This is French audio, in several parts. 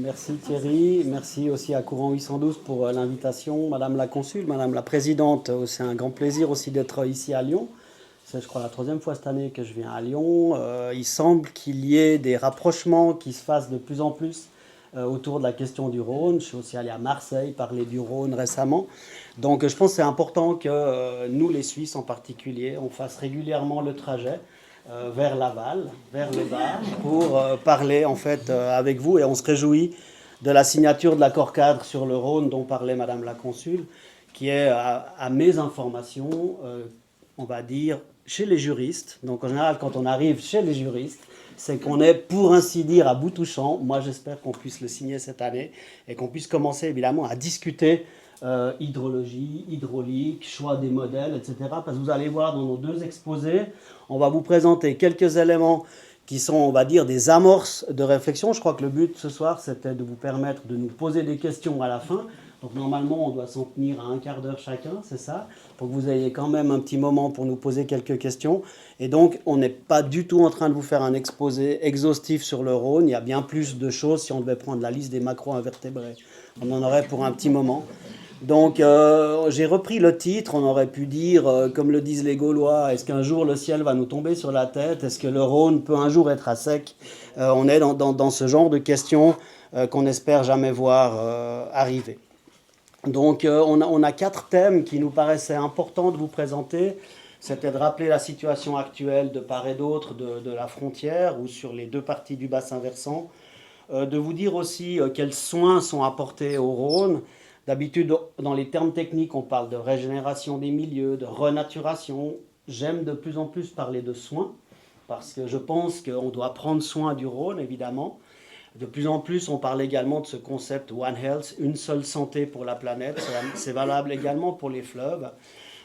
Merci Thierry, merci aussi à Courant 812 pour l'invitation. Madame la Consul, Madame la Présidente, c'est un grand plaisir aussi d'être ici à Lyon. C'est, je crois, la troisième fois cette année que je viens à Lyon. Il semble qu'il y ait des rapprochements qui se fassent de plus en plus autour de la question du Rhône. Je suis aussi allé à Marseille parler du Rhône récemment. Donc je pense que c'est important que nous, les Suisses en particulier, on fasse régulièrement le trajet vers Laval, vers le Var, pour parler en fait avec vous. Et on se réjouit de la signature de l'accord cadre sur le Rhône dont parlait Madame la Consul, qui est, à mes informations, on va dire, chez les juristes. Donc en général, quand on arrive chez les juristes, c'est qu'on est, pour ainsi dire, à bout touchant. Moi, j'espère qu'on puisse le signer cette année et qu'on puisse commencer, évidemment, à discuter hydrologie, hydraulique, choix des modèles, etc. Parce que vous allez voir dans nos deux exposés, on va vous présenter quelques éléments qui sont, on va dire, des amorces de réflexion. Je crois que le but ce soir, c'était de vous permettre de nous poser des questions à la fin. Donc normalement, on doit s'en tenir à un quart d'heure chacun, c'est ça, pour que vous ayez quand même un petit moment pour nous poser quelques questions. Et donc, on n'est pas du tout en train de vous faire un exposé exhaustif sur le Rhône. Il y a bien plus de choses si on devait prendre la liste des macro-invertébrés. On en aurait pour un petit moment. Donc, j'ai repris le titre. On aurait pu dire, comme le disent les Gaulois, est-ce qu'un jour le ciel va nous tomber sur la tête? Est-ce que le Rhône peut un jour être à sec? On est dans ce genre de questions qu'on n'espère jamais voir arriver. Donc, on a 4 thèmes qui nous paraissaient importants de vous présenter. C'était de rappeler la situation actuelle de part et d'autre de la frontière ou sur les deux parties du bassin versant. De vous dire aussi quels soins sont apportés au Rhône. D'habitude, dans les termes techniques, on parle de régénération des milieux, de renaturation. J'aime de plus en plus parler de soins, parce que je pense qu'on doit prendre soin du Rhône, évidemment. De plus en plus, on parle également de ce concept One Health, une seule santé pour la planète. C'est valable également pour les fleuves.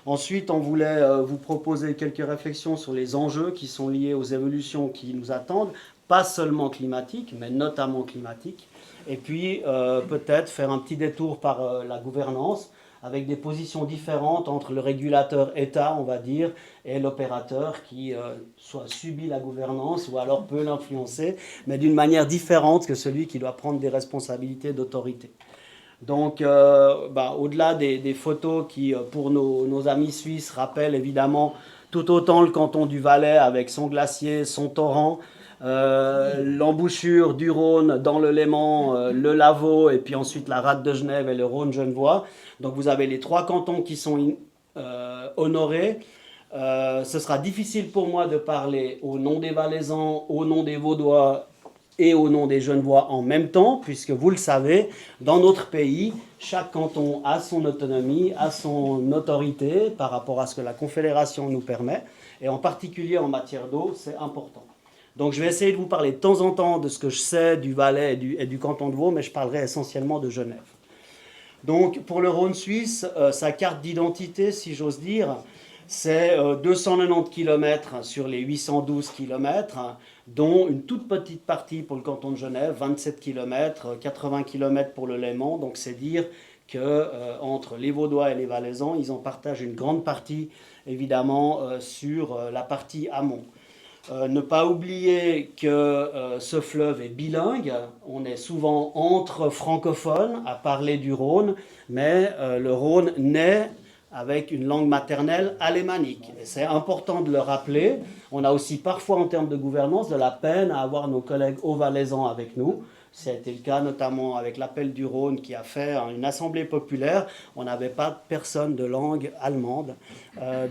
Ensuite, on voulait vous proposer quelques réflexions sur les enjeux qui sont liés aux évolutions qui nous attendent, pas seulement climatiques, mais notamment climatiques. Et puis, peut-être faire un petit détour par la gouvernance, avec des positions différentes entre le régulateur État, on va dire, et l'opérateur qui soit subit la gouvernance ou alors peut l'influencer, mais d'une manière différente que celui qui doit prendre des responsabilités d'autorité. Donc, au-delà des photos qui, pour nos amis suisses, rappellent évidemment tout autant le canton du Valais avec son glacier, son torrent, l'embouchure du Rhône dans le Léman, le Lavaux, et puis ensuite la rade de Genève et le Rhône-Genevois. Donc vous avez les 3 cantons qui sont honorés. Ce sera difficile pour moi de parler au nom des Valaisans, au nom des Vaudois et au nom des Genevois en même temps, puisque vous le savez, dans notre pays, chaque canton a son autonomie, a son autorité par rapport à ce que la Confédération nous permet, et en particulier en matière d'eau, c'est important. Donc je vais essayer de vous parler de temps en temps de ce que je sais du Valais et du canton de Vaud, mais je parlerai essentiellement de Genève. Donc pour le Rhône suisse, sa carte d'identité, si j'ose dire, c'est 290 km sur les 812 km, dont une toute petite partie pour le canton de Genève, 27 km, 80 km pour le Léman. Donc c'est dire que entre les Vaudois et les Valaisans, ils en partagent une grande partie, évidemment, sur la partie amont. Ne pas oublier que ce fleuve est bilingue. On est souvent entre francophones à parler du Rhône, mais le Rhône naît avec une langue maternelle alémanique. Et c'est important de le rappeler. On a aussi parfois, en termes de gouvernance, de la peine à avoir nos collègues haut-valaisans avec nous. Ça a été le cas notamment avec l'appel du Rhône qui a fait une assemblée populaire. On n'avait pas personne de langue allemande.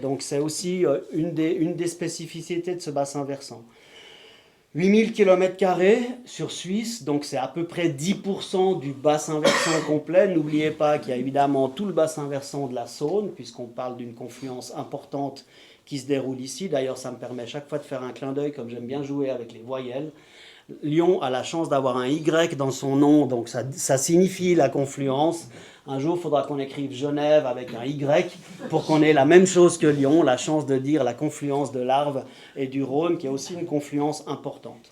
Donc c'est aussi une des spécificités de ce bassin versant. 8000 km² sur Suisse, donc c'est à peu près 10% du bassin versant complet. N'oubliez pas qu'il y a évidemment tout le bassin versant de la Saône, puisqu'on parle d'une confluence importante qui se déroule ici. D'ailleurs, ça me permet chaque fois de faire un clin d'œil, comme j'aime bien jouer avec les voyelles. Lyon a la chance d'avoir un Y dans son nom, donc ça signifie la confluence. Un jour, il faudra qu'on écrive Genève avec un Y pour qu'on ait la même chose que Lyon, la chance de dire la confluence de l'Arve et du Rhône, qui est aussi une confluence importante.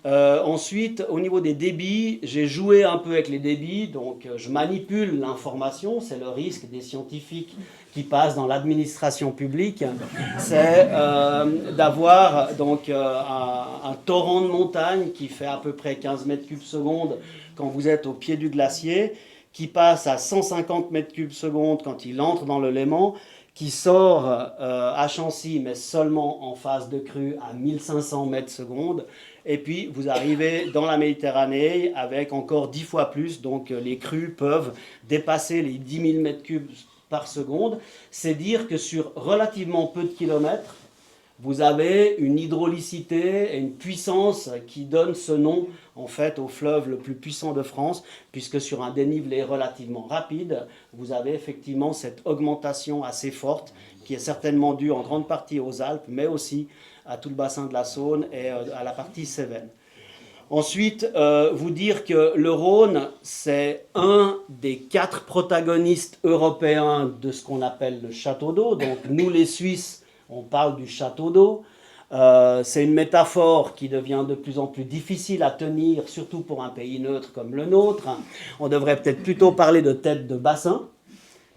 Ensuite, au niveau des débits, j'ai joué un peu avec les débits, donc je manipule l'information, c'est le risque des scientifiques qui passent dans l'administration publique, c'est d'avoir donc un torrent de montagne qui fait à peu près 15 mètres cubes seconde quand vous êtes au pied du glacier, qui passe à 150 mètres cubes seconde quand il entre dans le Léman, qui sort à Chancy, mais seulement en phase de crue à 1500 mètres secondes. Et puis vous arrivez dans la Méditerranée avec encore 10 fois plus, donc les crues peuvent dépasser les 10 000 mètres cubes par seconde. C'est dire que sur relativement peu de kilomètres, vous avez une hydraulicité et une puissance qui donne ce nom en fait au fleuve le plus puissant de France, puisque sur un dénivelé relativement rapide, vous avez effectivement cette augmentation assez forte qui est certainement due en grande partie aux Alpes, mais aussi à tout le bassin de la Saône et à la partie Cévennes. Ensuite, vous dire que le Rhône, c'est un des 4 protagonistes européens de ce qu'on appelle le château d'eau. Donc nous les Suisses, on parle du château d'eau. C'est une métaphore qui devient de plus en plus difficile à tenir, surtout pour un pays neutre comme le nôtre. On devrait peut-être plutôt parler de tête de bassin,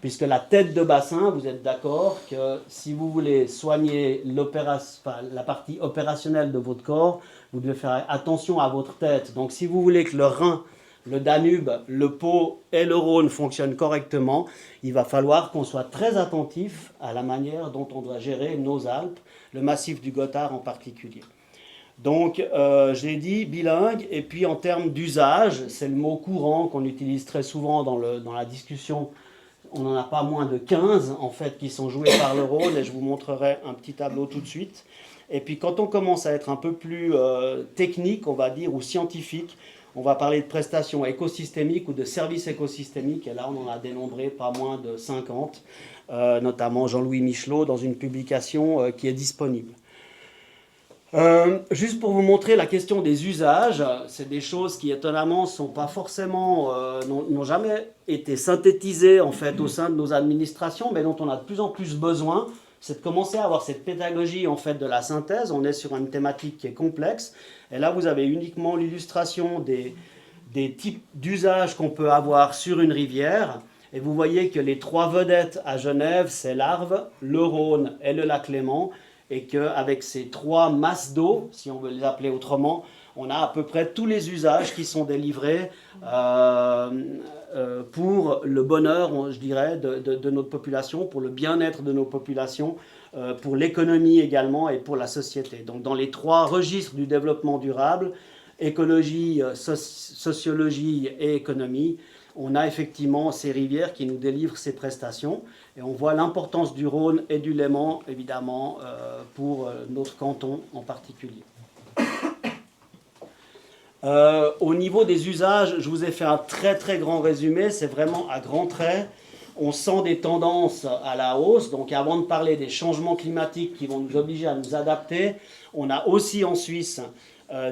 puisque la tête de bassin, vous êtes d'accord que si vous voulez soigner la partie opérationnelle de votre corps, vous devez faire attention à votre tête. Donc si vous voulez que le Rhin, le Danube, le Pô et le Rhône fonctionnent correctement, il va falloir qu'on soit très attentif à la manière dont on doit gérer nos Alpes, le massif du Gothard en particulier. Donc, je l'ai dit, bilingue, et puis en termes d'usage, c'est le mot courant qu'on utilise très souvent dans la discussion. On n'en a pas moins de 15 en fait qui sont joués par le Rhône, et je vous montrerai un petit tableau tout de suite. Et puis quand on commence à être un peu plus technique, on va dire, ou scientifique, on va parler de prestations écosystémiques ou de services écosystémiques, et là on en a dénombré pas moins de 50, notamment Jean-Louis Michelot dans une publication qui est disponible. Juste pour vous montrer la question des usages, c'est des choses qui étonnamment sont pas forcément, n'ont jamais été synthétisées en fait au sein de nos administrations, mais dont on a de plus en plus besoin. C'est de commencer à avoir cette pédagogie en fait de la synthèse. On est sur une thématique qui est complexe, et là vous avez uniquement l'illustration des types d'usages qu'on peut avoir sur une rivière. Et vous voyez que les 3 vedettes à Genève, c'est l'Arve, le Rhône et le lac Léman. Et qu'avec ces 3 masses d'eau, si on veut les appeler autrement, on a à peu près tous les usages qui sont délivrés pour le bonheur, je dirais, de notre population, pour le bien-être de nos populations, pour l'économie également et pour la société. Donc dans les 3 registres du développement durable, écologie, sociologie et économie, on a effectivement ces rivières qui nous délivrent ces prestations. Et on voit l'importance du Rhône et du Léman, évidemment, pour notre canton en particulier. Au niveau des usages, je vous ai fait un très très grand résumé, c'est vraiment à grands traits. On sent des tendances à la hausse, donc avant de parler des changements climatiques qui vont nous obliger à nous adapter, on a aussi en Suisse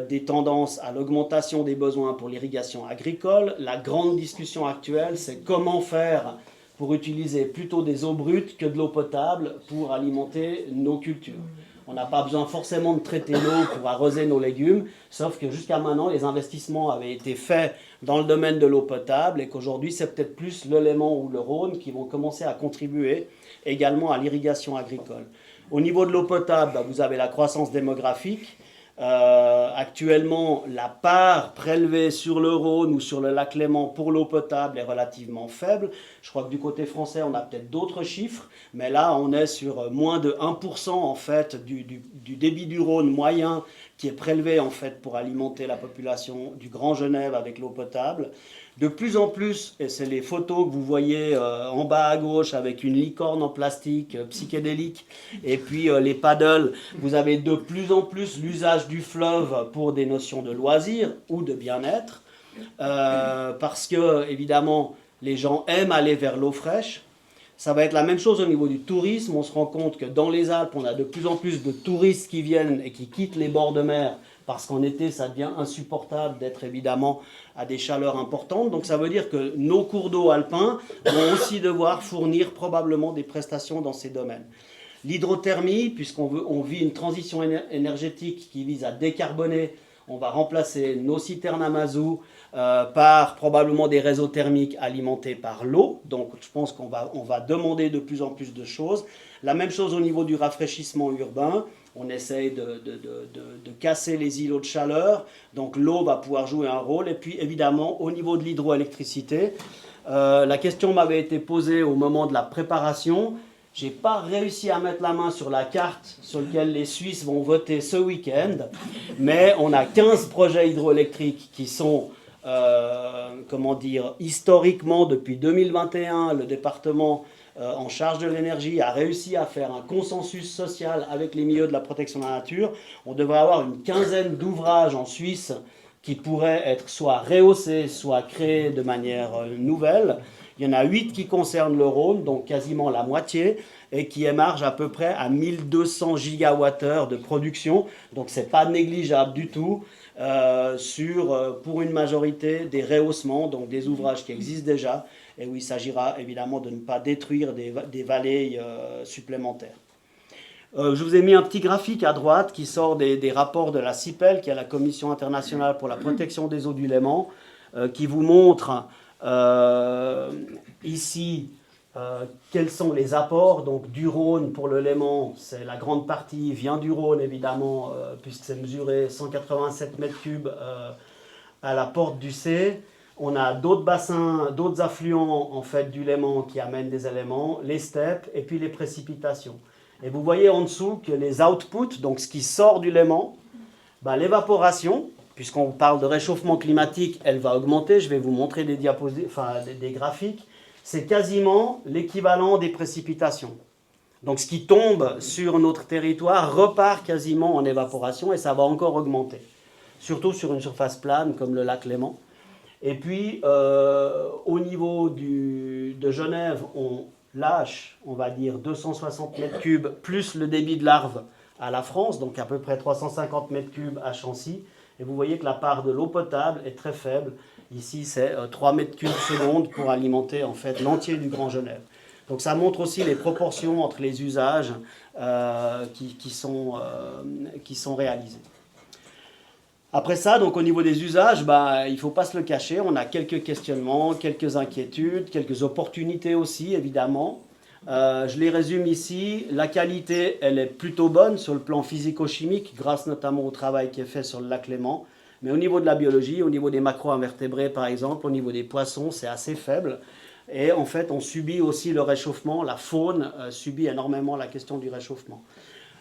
des tendances à l'augmentation des besoins pour l'irrigation agricole. La grande discussion actuelle, c'est comment faire pour utiliser plutôt des eaux brutes que de l'eau potable pour alimenter nos cultures. On n'a pas besoin forcément de traiter l'eau pour arroser nos légumes, sauf que jusqu'à maintenant, les investissements avaient été faits dans le domaine de l'eau potable et qu'aujourd'hui, c'est peut-être plus le Léman ou le Rhône qui vont commencer à contribuer également à l'irrigation agricole. Au niveau de l'eau potable, vous avez la croissance démographique. Actuellement, la part prélevée sur le Rhône ou sur le lac Léman pour l'eau potable est relativement faible. Je crois que du côté français, on a peut-être d'autres chiffres, mais là, on est sur moins de 1% en fait du débit du Rhône moyen qui est prélevé en fait pour alimenter la population du Grand Genève avec l'eau potable. De plus en plus, et c'est les photos que vous voyez en bas à gauche avec une licorne en plastique psychédélique et puis les paddles, vous avez de plus en plus l'usage du fleuve pour des notions de loisirs ou de bien-être parce que évidemment les gens aiment aller vers l'eau fraîche. Ça va être la même chose au niveau du tourisme. On se rend compte que dans les Alpes, on a de plus en plus de touristes qui viennent et qui quittent les bords de mer parce qu'en été, ça devient insupportable d'être évidemment à des chaleurs importantes. Donc ça veut dire que nos cours d'eau alpins vont aussi devoir fournir probablement des prestations dans ces domaines. L'hydrothermie, puisqu'on vit une transition énergétique qui vise à décarboner, On va remplacer nos citernes à mazout par probablement des réseaux thermiques alimentés par l'eau. Donc je pense on va demander de plus en plus de choses. La même chose au niveau du rafraîchissement urbain. On essaye de casser les îlots de chaleur. Donc l'eau va pouvoir jouer un rôle. Et puis évidemment, au niveau de l'hydroélectricité, la question m'avait été posée au moment de la préparation. Je n'ai pas réussi à mettre la main sur la carte sur laquelle les Suisses vont voter ce week-end. Mais on a 15 projets hydroélectriques qui sont, historiquement, depuis 2021, le département en charge de l'énergie a réussi à faire un consensus social avec les milieux de la protection de la nature. On devrait avoir une quinzaine d'ouvrages en Suisse qui pourraient être soit rehaussés, soit créés de manière nouvelle. Il y en a 8 qui concernent le Rhône, donc quasiment la moitié, et qui émargent à peu près à 1200 gigawattheures de production. Donc ce n'est pas négligeable du tout pour une majorité des rehaussements, donc des ouvrages qui existent déjà, et où il s'agira évidemment de ne pas détruire des vallées supplémentaires. Je vous ai mis un petit graphique à droite qui sort des rapports de la CIPEL, qui est la Commission internationale pour la protection des eaux du Léman, qui vous montre ici quels sont les apports donc, du Rhône pour le Léman. C'est la grande partie vient du Rhône, évidemment, puisque c'est mesuré 187 mètres cubes à la porte du C. On a d'autres bassins, d'autres affluents en fait, du Léman qui amènent des éléments, les steppes et puis les précipitations. Et vous voyez en dessous que les outputs, donc ce qui sort du Léman, l'évaporation, puisqu'on parle de réchauffement climatique, elle va augmenter. Je vais vous montrer des graphiques. C'est quasiment l'équivalent des précipitations. Donc ce qui tombe sur notre territoire repart quasiment en évaporation et ça va encore augmenter. Surtout sur une surface plane comme le lac Léman. Et puis au niveau de Genève, on lâche, on va dire, 260 mètres cubes plus le débit de larve à la France, donc à peu près 350 mètres cubes à Chancy. Et vous voyez que la part de l'eau potable est très faible. Ici, c'est 3 mètres cubes seconde pour alimenter en fait l'entier du Grand Genève. Donc ça montre aussi les proportions entre les usages qui sont réalisés. Après ça, donc au niveau des usages, il ne faut pas se le cacher, on a quelques questionnements, quelques inquiétudes, quelques opportunités aussi, évidemment. Je les résume ici. La qualité, elle est plutôt bonne sur le plan physico-chimique, grâce notamment au travail qui est fait sur le lac Léman. Mais au niveau de la biologie, au niveau des macro-invertébrés par exemple, au niveau des poissons, c'est assez faible. Et en fait, on subit aussi le réchauffement. La faune subit énormément la question du réchauffement.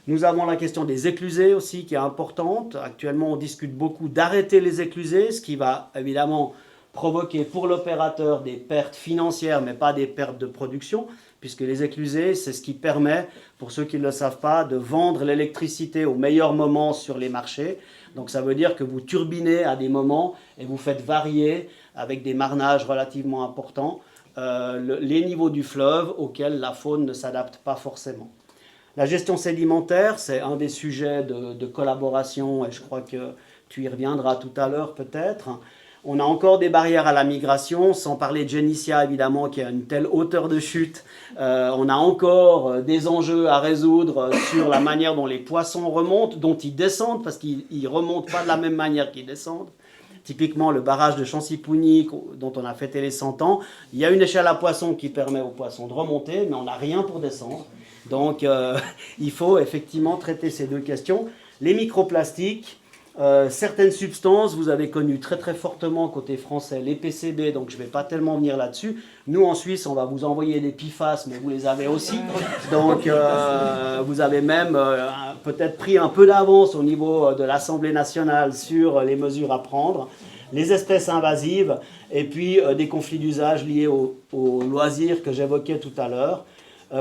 Nous avons la question des éclusées aussi qui est importante. Actuellement, on discute beaucoup d'arrêter les éclusées, ce qui va évidemment provoquer pour l'opérateur des pertes financières, mais pas des pertes de production, puisque les éclusées, c'est ce qui permet, pour ceux qui ne le savent pas, de vendre l'électricité au meilleur moment sur les marchés. Donc ça veut dire que vous turbinez à des moments et vous faites varier, avec des marnages relativement importants, les niveaux du fleuve auxquels la faune ne s'adapte pas forcément. La gestion sédimentaire, c'est un des sujets de collaboration et je crois que tu y reviendras tout à l'heure peut-être. On a encore des barrières à la migration, sans parler de Génitia évidemment qui a une telle hauteur de chute. On a encore des enjeux à résoudre sur la manière dont les poissons remontent, dont ils descendent, parce qu'ils ne remontent pas de la même manière qu'ils descendent. Typiquement le barrage de Chancy-Pougny dont on a fêté les 100 ans, il y a une échelle à poissons qui permet aux poissons de remonter, mais on n'a rien pour descendre. Donc il faut effectivement traiter ces deux questions. Les microplastiques, certaines substances, vous avez connu très très fortement côté français les PCB, donc je ne vais pas tellement venir là-dessus. Nous en Suisse, on va vous envoyer des PFAS, mais vous les avez aussi. Donc vous avez même peut-être pris un peu d'avance au niveau de l'Assemblée nationale sur les mesures à prendre. Les espèces invasives et puis des conflits d'usage liés aux loisirs que j'évoquais tout à l'heure.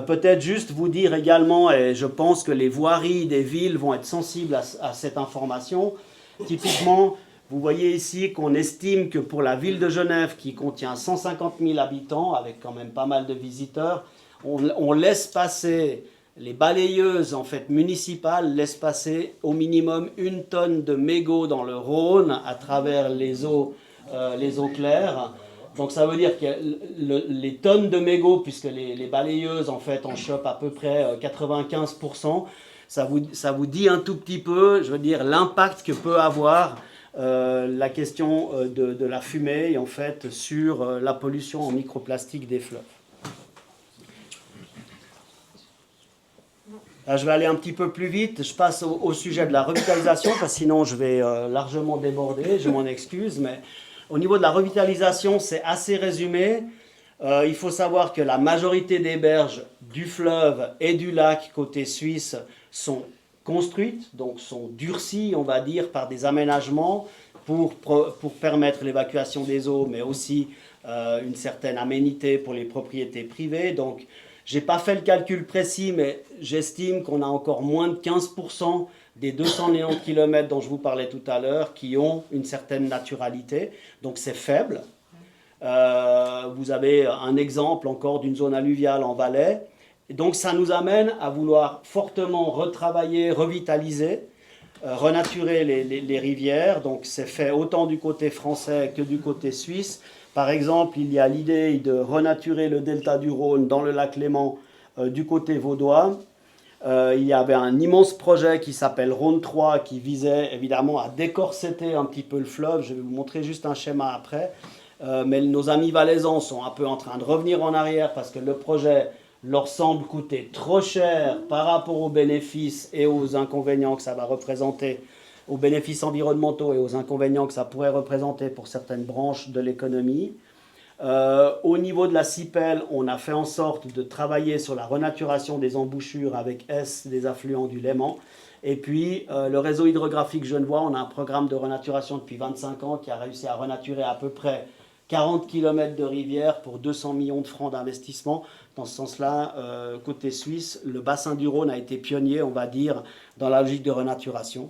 Peut-être juste vous dire également, et je pense que les voiries des villes vont être sensibles à cette information. Typiquement, vous voyez ici qu'on estime que pour la ville de Genève, qui contient 150 000 habitants, avec quand même pas mal de visiteurs, on laisse passer, les balayeuses en fait, municipales laissent passer au minimum 1 tonne de mégots dans le Rhône à travers les eaux claires. Donc ça veut dire que les tonnes de mégots, puisque les balayeuses en fait en chopent à peu près 95%, ça vous dit un tout petit peu, je veux dire, l'impact que peut avoir la question de la fumée, en fait, sur la pollution en microplastique des fleuves. Là, je vais aller un petit peu plus vite. Je passe au sujet de la revitalisation, parce que sinon je vais largement déborder, je m'en excuse. Mais au niveau de la revitalisation, c'est assez résumé. Il faut savoir que la majorité des berges du fleuve et du lac côté suisse sont construites, donc sont durcies, on va dire, par des aménagements pour permettre l'évacuation des eaux, mais aussi une certaine aménité pour les propriétés privées. Donc, je n'ai pas fait le calcul précis, mais j'estime qu'on a encore moins de 15% des 290 km dont je vous parlais tout à l'heure qui ont une certaine naturalité. Donc, c'est faible. Vous avez un exemple encore d'une zone alluviale en Valais. Et donc ça nous amène à vouloir fortement retravailler, revitaliser, renaturer les rivières. Donc c'est fait autant du côté français que du côté suisse. Par exemple, il y a l'idée de renaturer le delta du Rhône dans le lac Léman du côté vaudois. Il y avait un immense projet qui s'appelle Rhône 3 qui visait évidemment à décorseter un petit peu le fleuve. Je vais vous montrer juste un schéma après. Mais nos amis valaisans sont un peu en train de revenir en arrière parce que le projet leur semble coûter trop cher par rapport aux bénéfices et aux inconvénients que ça va représenter, aux bénéfices environnementaux et aux inconvénients que ça pourrait représenter pour certaines branches de l'économie. Au niveau de la CIPEL, on a fait en sorte de travailler sur la renaturation des embouchures avec S des affluents du Léman. Et puis, le réseau hydrographique genevois, on a un programme de renaturation depuis 25 ans qui a réussi à renaturer à peu près 40 km de rivière pour 200 millions de francs d'investissement. Dans ce sens-là, côté suisse, le bassin du Rhône a été pionnier, on va dire, dans la logique de renaturation.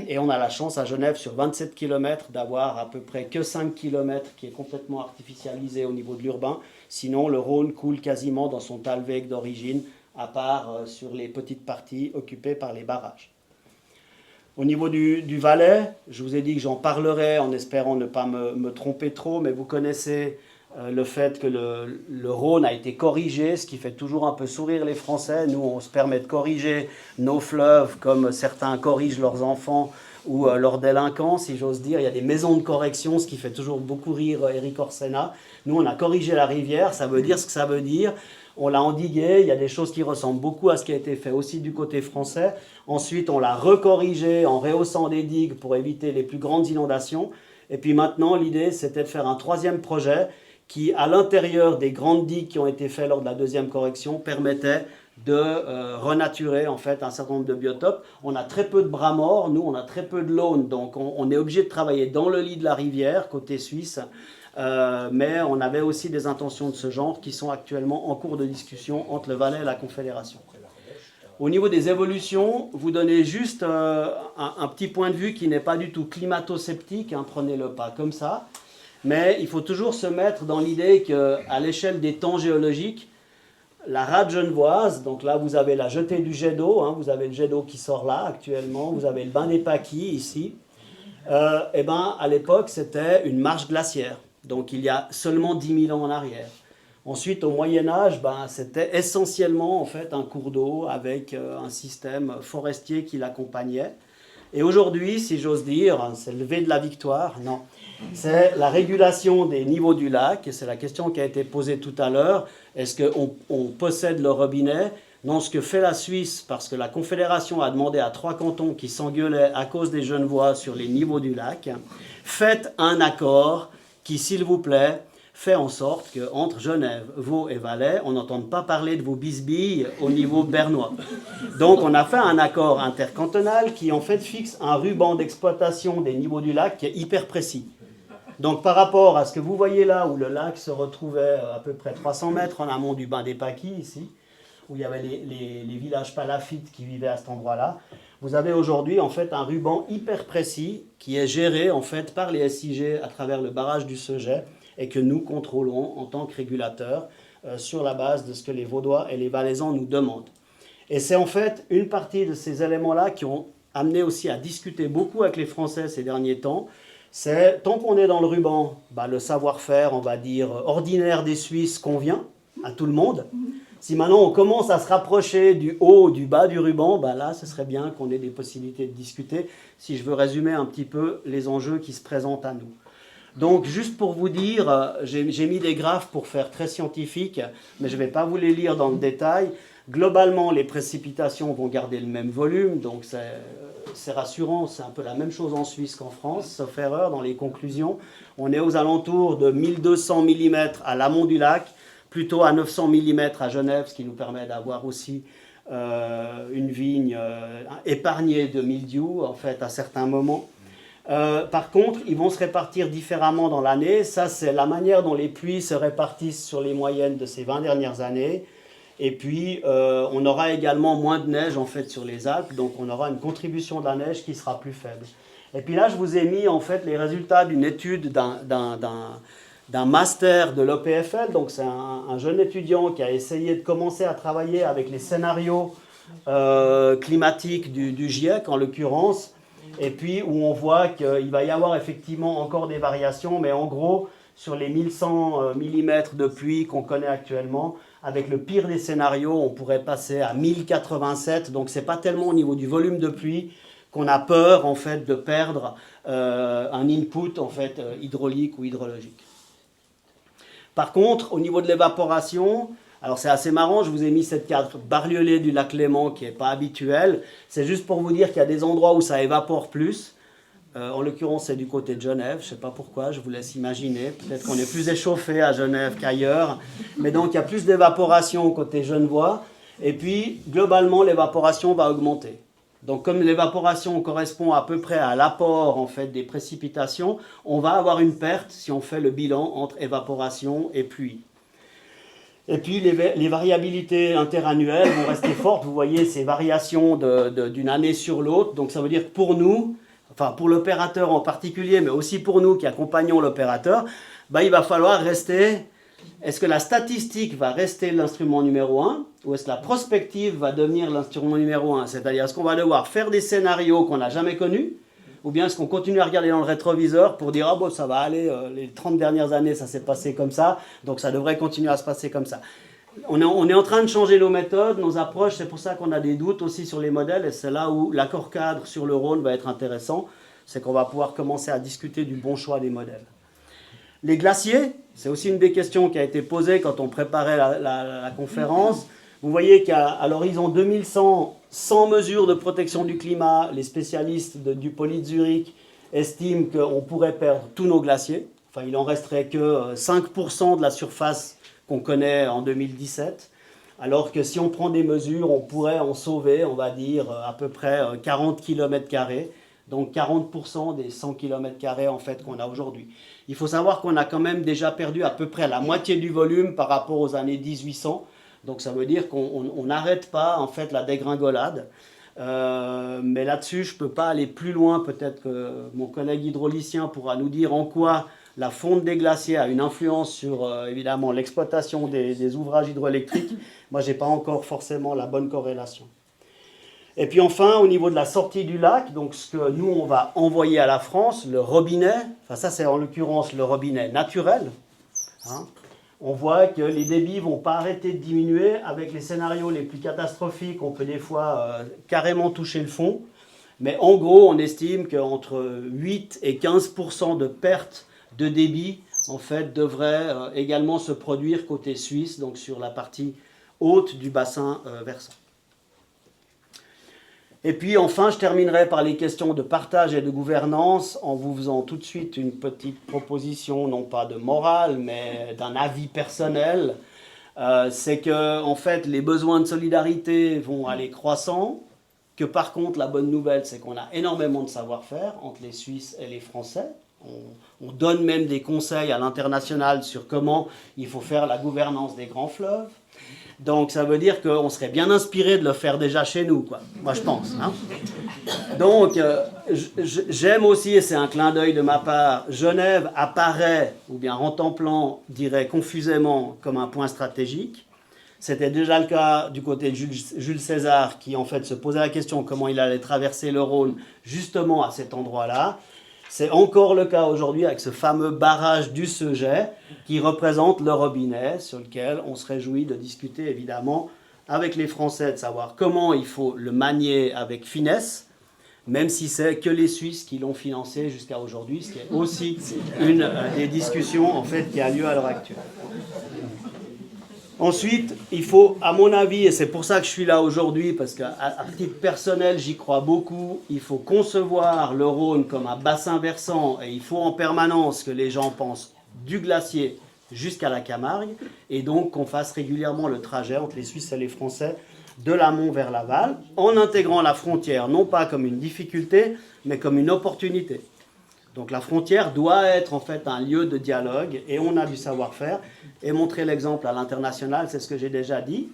Et on a la chance à Genève, sur 27 km, d'avoir à peu près que 5 km qui est complètement artificialisé au niveau de l'urbain. Sinon, le Rhône coule quasiment dans son Talweg d'origine, à part sur les petites parties occupées par les barrages. Au niveau du Valais, je vous ai dit que j'en parlerai en espérant ne pas me tromper trop, mais vous connaissez le fait que le Rhône a été corrigé, ce qui fait toujours un peu sourire les Français. Nous, on se permet de corriger nos fleuves comme certains corrigent leurs enfants ou leurs délinquants, si j'ose dire. Il y a des maisons de correction, ce qui fait toujours beaucoup rire Éric Orsena. Nous, on a corrigé la rivière, ça veut dire ce que ça veut dire. On l'a endigué, il y a des choses qui ressemblent beaucoup à ce qui a été fait aussi du côté français. Ensuite, on l'a recorrigé en rehaussant des digues pour éviter les plus grandes inondations. Et puis maintenant, l'idée, c'était de faire un troisième projet qui, à l'intérieur des grandes digues qui ont été faites lors de la deuxième correction, permettait de renaturer en fait un certain nombre de biotopes. On a très peu de bras morts, nous on a très peu de l'Aune, donc on est obligé de travailler dans le lit de la rivière, côté suisse. Mais on avait aussi des intentions de ce genre qui sont actuellement en cours de discussion entre le Valais et la Confédération. Au niveau des évolutions, vous donnez juste un petit point de vue qui n'est pas du tout climato-sceptique, hein, prenez-le pas comme ça, mais il faut toujours se mettre dans l'idée qu'à l'échelle des temps géologiques, la rade genevoise, donc là vous avez la jetée du jet d'eau, hein, vous avez le jet d'eau qui sort là actuellement, vous avez le bain des Paquis ici, et ben, à l'époque c'était une marche glaciaire. Donc il y a seulement 10 000 ans en arrière. Ensuite, au Moyen-Âge, c'était essentiellement en fait, un cours d'eau avec un système forestier qui l'accompagnait. Et aujourd'hui, si j'ose dire, c'est le lever de la victoire, non. C'est la régulation des niveaux du lac, et c'est la question qui a été posée tout à l'heure. Est-ce qu'on possède le robinet? Non, ce que fait la Suisse, parce que la Confédération a demandé à 3 cantons qui s'engueulaient à cause des Genevois sur les niveaux du lac, faites un accord qui, s'il vous plaît, fait en sorte qu'entre Genève, Vaud et Valais, on n'entende pas parler de vos bisbilles au niveau bernois. Donc on a fait un accord intercantonal qui en fait fixe un ruban d'exploitation des niveaux du lac qui est hyper précis. Donc par rapport à ce que vous voyez là, où le lac se retrouvait à peu près 300 mètres en amont du bain des Paquis, ici, où il y avait les villages palafites qui vivaient à cet endroit-là, vous avez aujourd'hui en fait un ruban hyper précis qui est géré en fait par les SIG à travers le barrage du Seget et que nous contrôlons en tant que régulateurs sur la base de ce que les Vaudois et les Valaisans nous demandent. Et c'est en fait une partie de ces éléments-là qui ont amené aussi à discuter beaucoup avec les Français ces derniers temps. C'est, tant qu'on est dans le ruban, le savoir-faire, on va dire, ordinaire des Suisses convient à tout le monde. Si maintenant on commence à se rapprocher du haut ou du bas du ruban, ben là, ce serait bien qu'on ait des possibilités de discuter, si je veux résumer un petit peu les enjeux qui se présentent à nous. Donc, juste pour vous dire, j'ai mis des graphes pour faire très scientifique, mais je ne vais pas vous les lire dans le détail. Globalement, les précipitations vont garder le même volume, donc c'est rassurant, c'est un peu la même chose en Suisse qu'en France, sauf erreur dans les conclusions. On est aux alentours de 1200 mm à l'amont du lac, plutôt à 900 mm à Genève, ce qui nous permet d'avoir aussi une vigne épargnée de mildiou, en fait, à certains moments. Par contre, ils vont se répartir différemment dans l'année. Ça, c'est la manière dont les pluies se répartissent sur les moyennes de ces 20 dernières années. Et puis, on aura également moins de neige, en fait, sur les Alpes. Donc, on aura une contribution de la neige qui sera plus faible. Et puis là, je vous ai mis, en fait, les résultats d'une étude d'un master de l'EPFL. Donc, c'est un jeune étudiant qui a essayé de commencer à travailler avec les scénarios climatiques du GIEC, en l'occurrence. Et puis, où on voit qu'il va y avoir effectivement encore des variations, mais en gros, sur les 1100 mm de pluie qu'on connaît actuellement, avec le pire des scénarios, on pourrait passer à 1087. Donc, ce n'est pas tellement au niveau du volume de pluie qu'on a peur, en fait, de perdre un input, en fait, hydraulique ou hydrologique. Par contre, au niveau de l'évaporation, alors c'est assez marrant, je vous ai mis cette carte bariolée du lac Léman qui n'est pas habituelle. C'est juste pour vous dire qu'il y a des endroits où ça évapore plus. En l'occurrence, c'est du côté de Genève. Je ne sais pas pourquoi, je vous laisse imaginer. Peut-être qu'on est plus échauffé à Genève qu'ailleurs. Mais donc, il y a plus d'évaporation côté genevois. Et puis, globalement, l'évaporation va augmenter. Donc, comme l'évaporation correspond à peu près à l'apport en fait, des précipitations, on va avoir une perte si on fait le bilan entre évaporation et pluie. Et puis, les variabilités interannuelles vont rester fortes. Vous voyez ces variations d'une année sur l'autre. Donc, ça veut dire que pour nous, enfin pour l'opérateur en particulier, mais aussi pour nous qui accompagnons l'opérateur, ben, il va falloir rester... Est-ce que la statistique va rester l'instrument numéro 1 ou est-ce que la prospective va devenir l'instrument numéro 1? C'est-à-dire, est-ce qu'on va devoir faire des scénarios qu'on n'a jamais connus ou bien est-ce qu'on continue à regarder dans le rétroviseur pour dire « Ah bon, ça va aller, les 30 dernières années, ça s'est passé comme ça, donc ça devrait continuer à se passer comme ça. » On est en train de changer nos méthodes, nos approches, c'est pour ça qu'on a des doutes aussi sur les modèles et c'est là où l'accord cadre sur le Rhône va être intéressant, c'est qu'on va pouvoir commencer à discuter du bon choix des modèles. Les glaciers, c'est aussi une des questions qui a été posée quand on préparait la conférence. Vous voyez qu'à l'horizon 2100, sans mesure de protection du climat, les spécialistes du Poly de Zurich estiment qu'on pourrait perdre tous nos glaciers. Enfin, il n'en resterait que 5% de la surface qu'on connaît en 2017. Alors que si on prend des mesures, on pourrait en sauver, on va dire, à peu près 40 km². Donc 40% des 100 km² en fait qu'on a aujourd'hui. Il faut savoir qu'on a quand même déjà perdu à peu près la moitié du volume par rapport aux années 1800. Donc ça veut dire qu'on n'arrête pas en fait la dégringolade. Mais là-dessus, je ne peux pas aller plus loin. Peut-être que mon collègue hydraulicien pourra nous dire en quoi la fonte des glaciers a une influence sur évidemment l'exploitation des ouvrages hydroélectriques. Moi, je n'ai pas encore forcément la bonne corrélation. Et puis enfin, au niveau de la sortie du lac, donc ce que nous, on va envoyer à la France, le robinet, enfin ça c'est en l'occurrence le robinet naturel, hein, on voit que les débits ne vont pas arrêter de diminuer. Avec les scénarios les plus catastrophiques, on peut des fois carrément toucher le fond. Mais en gros, on estime qu'entre 8 et 15% de perte de débit, en fait, devrait également se produire côté suisse, donc sur la partie haute du bassin versant. Et puis enfin, je terminerai par les questions de partage et de gouvernance en vous faisant tout de suite une petite proposition, non pas de morale, mais d'un avis personnel. C'est que en fait, les besoins de solidarité vont aller croissant, que par contre, la bonne nouvelle, c'est qu'on a énormément de savoir-faire entre les Suisses et les Français. On donne même des conseils à l'international sur comment il faut faire la gouvernance des grands fleuves. Donc ça veut dire qu'on serait bien inspiré de le faire déjà chez nous, quoi. Moi je pense. Hein. Donc j'aime aussi, et c'est un clin d'œil de ma part, Genève apparaît, ou bien Rentemplant dirait confusément comme un point stratégique. C'était déjà le cas du côté de Jules César qui en fait se posait la question comment il allait traverser le Rhône justement à cet endroit-là. C'est encore le cas aujourd'hui avec ce fameux barrage du Seget qui représente le robinet sur lequel on se réjouit de discuter évidemment avec les Français, de savoir comment il faut le manier avec finesse, même si c'est que les Suisses qui l'ont financé jusqu'à aujourd'hui, ce qui est aussi une des discussions en fait, qui a lieu à l'heure actuelle. Ensuite, il faut, à mon avis, et c'est pour ça que je suis là aujourd'hui, parce qu'à titre personnel, j'y crois beaucoup, il faut concevoir le Rhône comme un bassin versant, et il faut en permanence que les gens pensent du glacier jusqu'à la Camargue, et donc qu'on fasse régulièrement le trajet entre les Suisses et les Français, de l'amont vers l'aval, en intégrant la frontière, non pas comme une difficulté, mais comme une opportunité. Donc la frontière doit être en fait un lieu de dialogue, et on a du savoir-faire, et montrer l'exemple à l'international, c'est ce que j'ai déjà dit.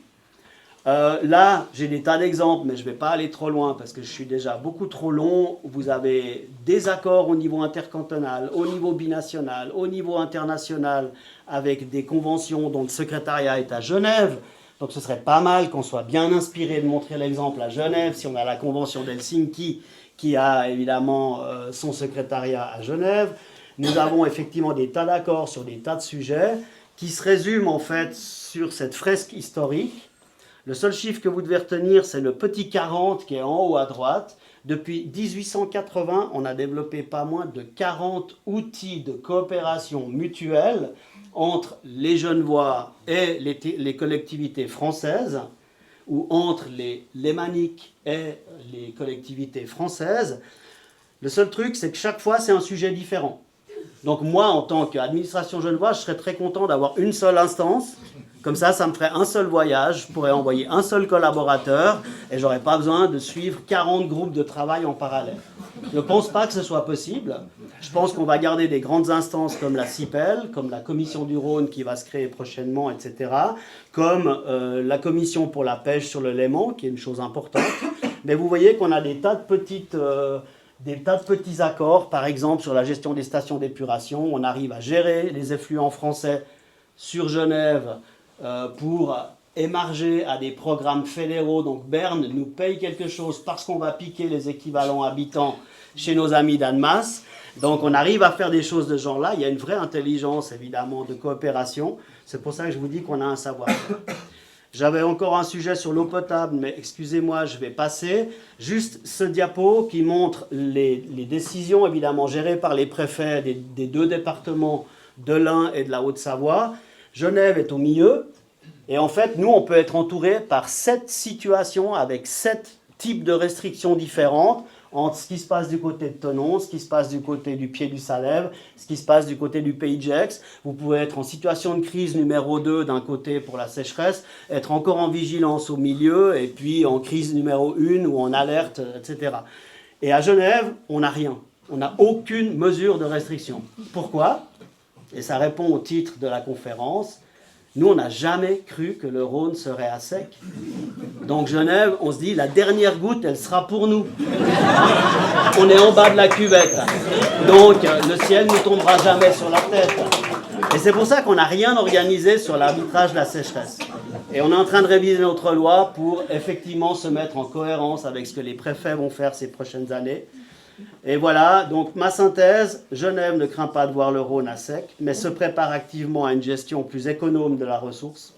Là, j'ai des tas d'exemples, mais je ne vais pas aller trop loin, parce que je suis déjà beaucoup trop long. Vous avez des accords au niveau intercantonal, au niveau binational, au niveau international, avec des conventions dont le secrétariat est à Genève. Donc ce serait pas mal qu'on soit bien inspiré de montrer l'exemple à Genève, si on a la convention d'Helsinki, qui a évidemment son secrétariat à Genève. Nous avons effectivement des tas d'accords sur des tas de sujets qui se résument en fait sur cette fresque historique. Le seul chiffre que vous devez retenir, c'est le petit 40 qui est en haut à droite. Depuis 1880, on a développé pas moins de 40 outils de coopération mutuelle entre les Genevois et les collectivités françaises, ou entre les lémaniques et les collectivités françaises. Le seul truc, c'est que chaque fois, c'est un sujet différent. Donc moi, en tant qu'administration genevoise, je serais très content d'avoir une seule instance. Comme ça me ferait un seul voyage, je pourrais envoyer un seul collaborateur et je n'aurais pas besoin de suivre 40 groupes de travail en parallèle. Je ne pense pas que ce soit possible. Je pense qu'on va garder des grandes instances comme la CIPEL, comme la Commission du Rhône qui va se créer prochainement, etc. Comme la Commission pour la pêche sur le Léman, qui est une chose importante. Mais vous voyez qu'on a des tas de petits accords, par exemple sur la gestion des stations d'épuration. On arrive à gérer les effluents français sur Genève pour émarger à des programmes fédéraux. Donc Berne nous paye quelque chose parce qu'on va piquer les équivalents habitants chez nos amis d'Annemasse. Donc on arrive à faire des choses de ce genre-là. Il y a une vraie intelligence, évidemment, de coopération. C'est pour ça que je vous dis qu'on a un savoir-faire. J'avais encore un sujet sur l'eau potable, mais excusez-moi, je vais passer. Juste ce diapo qui montre les décisions, évidemment, gérées par les préfets des deux départements de l'Ain et de la Haute-Savoie. Genève est au milieu. Et en fait, nous, on peut être entouré par 7 situations avec 7 types de restrictions différentes entre ce qui se passe du côté de Thonon, ce qui se passe du côté du Pied du Salève, ce qui se passe du côté du Pays de Gex. Vous pouvez être en situation de crise numéro 2 d'un côté pour la sécheresse, être encore en vigilance au milieu, et puis en crise numéro 1 ou en alerte, etc. Et à Genève, on n'a rien. On n'a aucune mesure de restriction. Pourquoi ? Et ça répond au titre de la conférence. Nous, on n'a jamais cru que le Rhône serait à sec. Donc Genève, on se dit, la dernière goutte, elle sera pour nous. On est en bas de la cuvette. Donc le ciel ne tombera jamais sur la tête. Et c'est pour ça qu'on n'a rien organisé sur l'arbitrage de la sécheresse. Et on est en train de réviser notre loi pour effectivement se mettre en cohérence avec ce que les préfets vont faire ces prochaines années. Et voilà, donc ma synthèse, Genève ne craint pas de voir le Rhône à sec, mais se prépare activement à une gestion plus économe de la ressource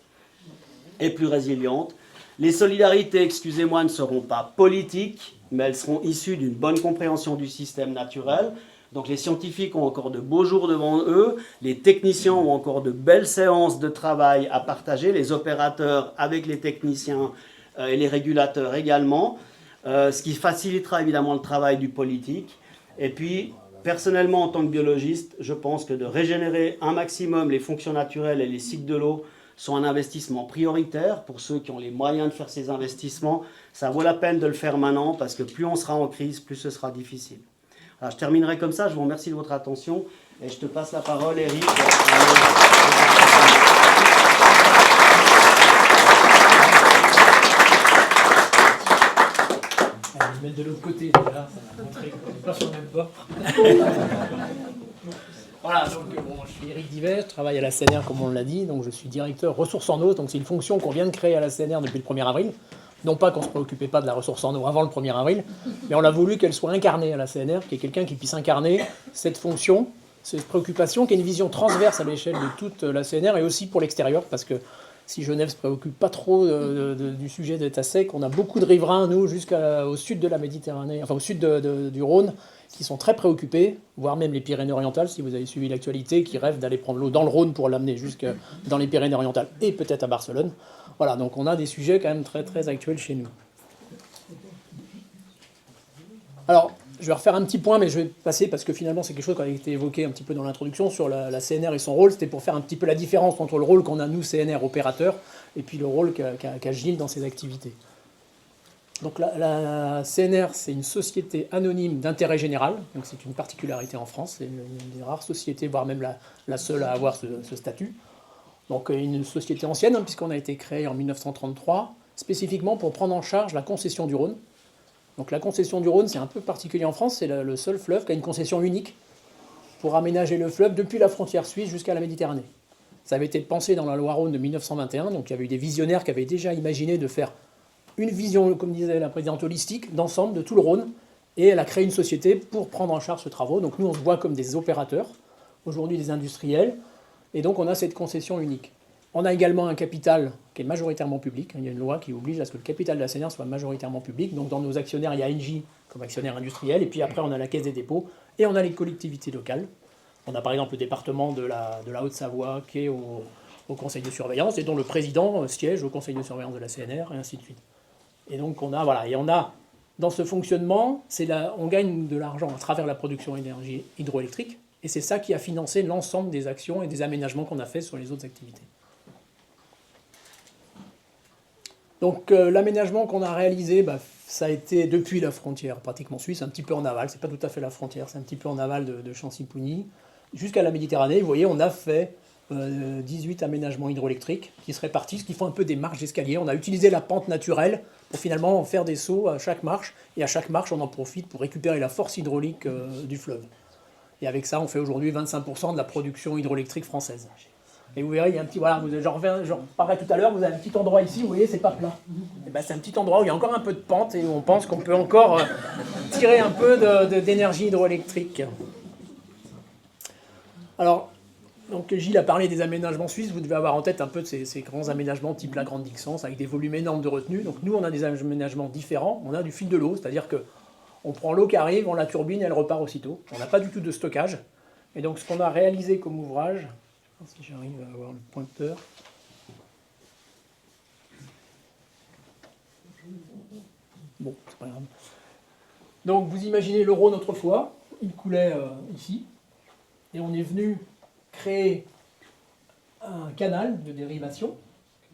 et plus résiliente. Les solidarités, excusez-moi, ne seront pas politiques, mais elles seront issues d'une bonne compréhension du système naturel. Donc les scientifiques ont encore de beaux jours devant eux, les techniciens ont encore de belles séances de travail à partager, les opérateurs avec les techniciens et les régulateurs également. Ce qui facilitera évidemment le travail du politique. Et puis, personnellement, en tant que biologiste, je pense que de régénérer un maximum les fonctions naturelles et les cycles de l'eau sont un investissement prioritaire pour ceux qui ont les moyens de faire ces investissements. Ça vaut la peine de le faire maintenant parce que plus on sera en crise, plus ce sera difficile. Alors, je terminerai comme ça. Je vous remercie de votre attention et je te passe la parole, Eric. De l'autre côté, déjà, ça va montrer qu'on n'est pas sur le même bord. Voilà, donc je suis Éric Divet, je travaille à la CNR comme on l'a dit, donc je suis directeur ressources en eau, donc c'est une fonction qu'on vient de créer à la CNR depuis le 1er avril. Non pas qu'on ne se préoccupait pas de la ressource en eau avant le 1er avril, mais on a voulu qu'elle soit incarnée à la CNR, qu'il y ait quelqu'un qui puisse incarner cette fonction, cette préoccupation, qui ait une vision transverse à l'échelle de toute la CNR et aussi pour l'extérieur, parce que si Genève ne se préoccupe pas trop du sujet d'état sec, on a beaucoup de riverains, nous, jusqu'au sud de la Méditerranée, enfin au sud du Rhône, qui sont très préoccupés, voire même les Pyrénées-Orientales, si vous avez suivi l'actualité, qui rêvent d'aller prendre l'eau dans le Rhône pour l'amener jusque dans les Pyrénées-Orientales et peut-être à Barcelone. Voilà, donc on a des sujets quand même très, très actuels chez nous. Alors, je vais refaire un petit point, mais je vais passer parce que finalement c'est quelque chose qui a été évoqué un petit peu dans l'introduction sur la CNR et son rôle. C'était pour faire un petit peu la différence entre le rôle qu'on a nous, CNR opérateur, et puis le rôle qu'a Gilles dans ses activités. Donc la CNR, c'est une société anonyme d'intérêt général, donc c'est une particularité en France, c'est une des rares sociétés, voire même la seule à avoir ce statut. Donc une société ancienne, hein, puisqu'on a été créé en 1933, spécifiquement pour prendre en charge la concession du Rhône. Donc la concession du Rhône, c'est un peu particulier en France, c'est le seul fleuve qui a une concession unique pour aménager le fleuve depuis la frontière suisse jusqu'à la Méditerranée. Ça avait été pensé dans la loi Rhône de 1921, donc il y avait eu des visionnaires qui avaient déjà imaginé de faire une vision, comme disait la présidente, holistique, d'ensemble de tout le Rhône, et elle a créé une société pour prendre en charge ce travaux. Donc nous, on se voit comme des opérateurs, aujourd'hui des industriels, et donc on a cette concession unique. On a également un capital qui est majoritairement public. Il y a une loi qui oblige à ce que le capital de la CNR soit majoritairement public. Donc dans nos actionnaires, il y a Engie comme actionnaire industriel, et puis après on a la Caisse des dépôts, et on a les collectivités locales. On a par exemple le département de la Haute-Savoie qui est au conseil de surveillance, et dont le président siège au conseil de surveillance de la CNR, et ainsi de suite. Et donc on a dans ce fonctionnement, on gagne de l'argent à travers la production d'énergie hydroélectrique, et c'est ça qui a financé l'ensemble des actions et des aménagements qu'on a fait sur les autres activités. Donc l'aménagement qu'on a réalisé, ça a été depuis la frontière pratiquement suisse, un petit peu en aval, c'est pas tout à fait la frontière, c'est un petit peu en aval de Chancy-Pougny, jusqu'à la Méditerranée. Vous voyez, on a fait 18 aménagements hydroélectriques qui se répartissent, qui font un peu des marches d'escalier. On a utilisé la pente naturelle pour finalement faire des sauts à chaque marche, et à chaque marche, on en profite pour récupérer la force hydraulique du fleuve. Et avec ça, on fait aujourd'hui 25% de la production hydroélectrique française. Et vous verrez, il y a un petit, voilà, j'en parlais tout à l'heure, vous avez un petit endroit ici, vous voyez, c'est pas plat. Et c'est un petit endroit où il y a encore un peu de pente et où on pense qu'on peut encore tirer un peu d'énergie hydroélectrique. Alors, donc Gilles a parlé des aménagements suisses, vous devez avoir en tête un peu de ces grands aménagements type la Grande Dixence, avec des volumes énormes de retenue. Donc nous, on a des aménagements différents, on a du fil de l'eau, c'est-à-dire qu'on prend l'eau qui arrive, on la turbine et elle repart aussitôt. On n'a pas du tout de stockage. Et donc ce qu'on a réalisé comme ouvrage, si j'arrive à avoir le pointeur. Bon, c'est pas grave. Donc vous imaginez le Rhône autrefois, il coulait ici, et on est venu créer un canal de dérivation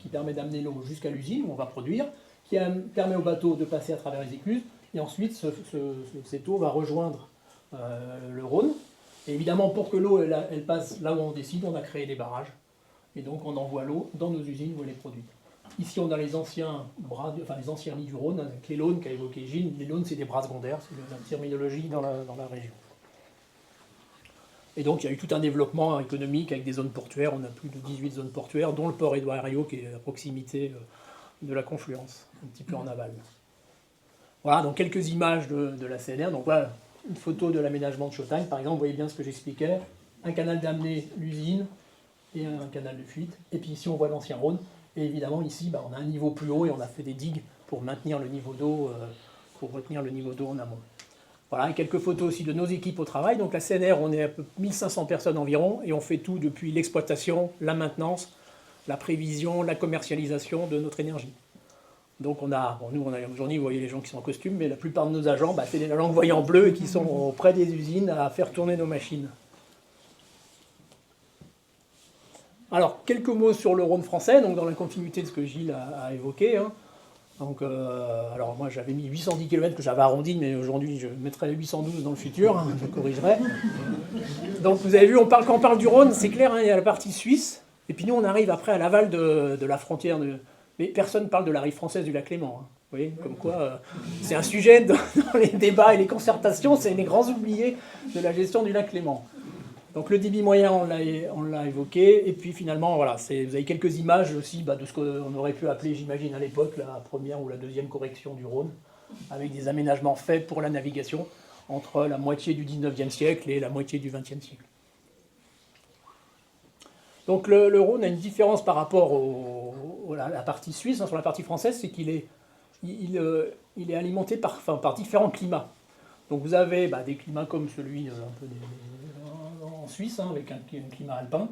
qui permet d'amener l'eau jusqu'à l'usine où on va produire, qui permet au bateau de passer à travers les écluses, et ensuite cette eau va rejoindre le Rhône. Et évidemment, pour que l'eau elle passe là où on décide, on a créé des barrages. Et donc on envoie l'eau dans nos usines où elle est produite. Ici, on a les anciens lits du Rhône, avec les Launes qu'a évoqué Gilles. Les Launes, c'est des bras secondaires, c'est la terminologie dans la région. Et donc il y a eu tout un développement économique avec des zones portuaires. On a plus de 18 zones portuaires, dont le port Édouard Herriot, qui est à proximité de la confluence, un petit peu en aval. Voilà, donc quelques images de la CNR. Donc voilà, une photo de l'aménagement de Chautagne, par exemple, vous voyez bien ce que j'expliquais. Un canal d'amener l'usine et un canal de fuite. Et puis ici, on voit l'ancien Rhône. Et évidemment, ici, on a un niveau plus haut et on a fait des digues pour maintenir le niveau d'eau, pour retenir le niveau d'eau en amont. Voilà, et quelques photos aussi de nos équipes au travail. Donc la CNR, on est à peu 1500 personnes environ et on fait tout depuis l'exploitation, la maintenance, la prévision, la commercialisation de notre énergie. Donc nous, aujourd'hui, vous voyez les gens qui sont en costume, mais la plupart de nos agents, c'est des agents que vous voyez en bleu et qui sont auprès des usines à faire tourner nos machines. Alors, quelques mots sur le Rhône français, donc dans la continuité de ce que Gilles a évoqué. Hein. Donc, alors moi, j'avais mis 810 km que j'avais arrondi, mais aujourd'hui, je mettrai 812 dans le futur, hein, je corrigerai. Donc, vous avez vu, quand on parle du Rhône, c'est clair, hein, il y a la partie suisse, et puis nous, on arrive après à l'aval de la frontière Mais personne ne parle de la rive française du lac Léman. Hein. Vous voyez, comme quoi, c'est un sujet dans les débats et les concertations, c'est les grands oubliés de la gestion du lac Léman. Donc le débit moyen, on l'a évoqué, et puis finalement, voilà, vous avez quelques images aussi de ce qu'on aurait pu appeler, j'imagine, à l'époque, la première ou la deuxième correction du Rhône, avec des aménagements faits pour la navigation entre la moitié du 19e siècle et la moitié du 20e siècle. Donc le Rhône a une différence par rapport à la partie suisse, sur la partie française, c'est qu'il est, il est alimenté par différents climats. Donc vous avez des climats comme celui un peu en Suisse, avec un climat alpin,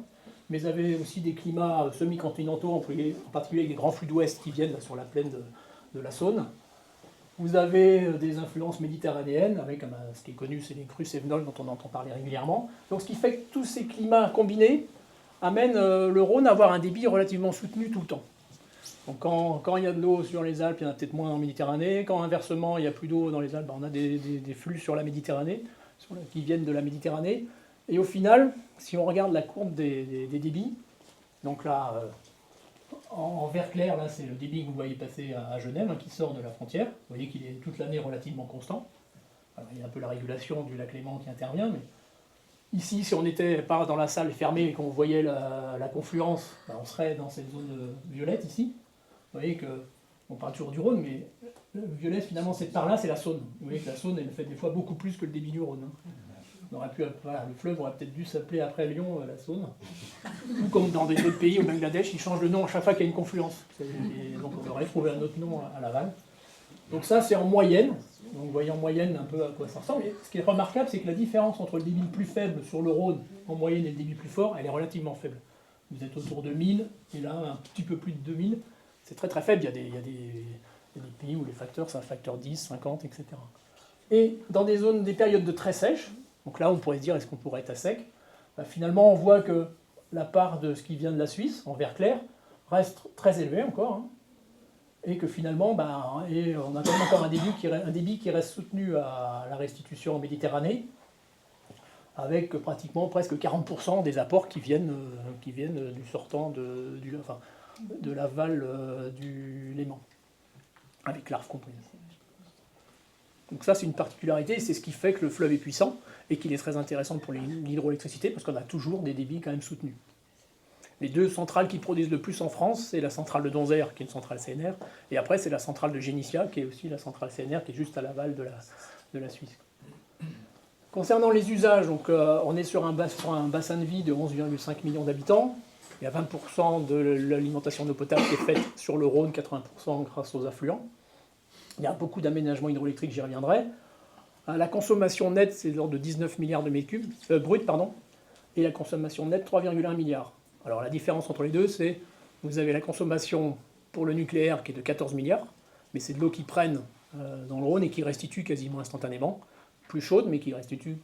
mais vous avez aussi des climats semi-continentaux, en particulier avec des grands flux d'ouest qui viennent sur la plaine de la Saône. Vous avez des influences méditerranéennes, avec ce qui est connu, c'est les crues cévenoles dont on entend parler régulièrement. Donc ce qui fait que tous ces climats combinés amènent le Rhône à avoir un débit relativement soutenu tout le temps. Donc quand il y a de l'eau sur les Alpes, il y en a peut-être moins en Méditerranée. Quand inversement, il n'y a plus d'eau dans les Alpes, on a des flux sur la Méditerranée, qui viennent de la Méditerranée. Et au final, si on regarde la courbe des débits, donc là, en vert clair, là, c'est le débit que vous voyez passer à Genève, qui sort de la frontière. Vous voyez qu'il est toute l'année relativement constant. Alors, il y a un peu la régulation du lac Léman qui intervient, mais ici, si on n'était pas dans la salle fermée et qu'on voyait la confluence, on serait dans cette zone violette ici. Vous voyez qu'on parle toujours du Rhône, mais le violet, finalement, cette part-là, c'est la Saône. Vous voyez que la Saône, elle fait des fois beaucoup plus que le débit du Rhône. On aurait pu, le fleuve aurait peut-être dû s'appeler après Lyon la Saône. Ou comme dans des autres pays, au Bangladesh, ils changent de nom à chaque fois qu'il y a une confluence. Et donc on aurait trouvé un autre nom à l'aval. Donc ça, c'est en moyenne. Donc vous voyez en moyenne un peu à quoi ça ressemble. Et ce qui est remarquable, c'est que la différence entre le débit le plus faible sur le Rhône en moyenne et le débit le plus fort, elle est relativement faible. Vous êtes autour de 1000, et là, un petit peu plus de 2000. C'est très très faible. Il y a des pays où les facteurs, c'est un facteur 10, 50, etc. Et dans des périodes de très sèches, donc là on pourrait se dire est-ce qu'on pourrait être à sec, finalement on voit que la part de ce qui vient de la Suisse, en vert clair, reste très élevée encore, et que finalement on a quand même encore un débit qui reste soutenu à la restitution en Méditerranée, avec pratiquement presque 40% des apports qui viennent du sortant de l'aval du Léman, avec l'Arve comprise. Donc ça, c'est une particularité, et c'est ce qui fait que le fleuve est puissant, et qu'il est très intéressant pour l'hydroélectricité, parce qu'on a toujours des débits quand même soutenus. Les deux centrales qui produisent le plus en France, c'est la centrale de Donzère, qui est une centrale CNR, et après c'est la centrale de Génissia, qui est aussi la centrale CNR, qui est juste à l'aval de la Suisse. Concernant les usages, donc, on est sur un bassin de vie de 11,5 millions d'habitants. Il y a 20% de l'alimentation d'eau potable qui est faite sur le Rhône, 80% grâce aux affluents. Il y a beaucoup d'aménagements hydroélectriques, j'y reviendrai. La consommation nette, c'est de l'ordre de 19 milliards de mètres cubes, brut, et la consommation nette, 3,1 milliards. Alors la différence entre les deux, c'est vous avez la consommation pour le nucléaire qui est de 14 milliards, mais c'est de l'eau qui prennent dans le Rhône et qui restitue quasiment instantanément, plus chaude, mais qui restitue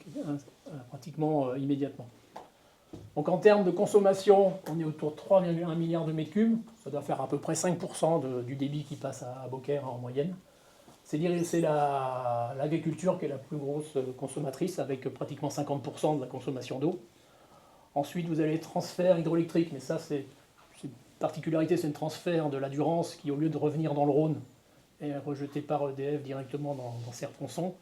pratiquement immédiatement. Donc en termes de consommation, on est autour de 3,1 milliards de mètres cubes, ça doit faire à peu près 5% du débit qui passe à Beaucaire en moyenne. C'est l'agriculture qui est la plus grosse consommatrice, avec pratiquement 50% de la consommation d'eau. Ensuite, vous avez les transferts hydroélectriques, mais ça, c'est une particularité, c'est un transfert de la Durance qui, au lieu de revenir dans le Rhône, est rejeté par EDF directement dans Serre-Ponçon.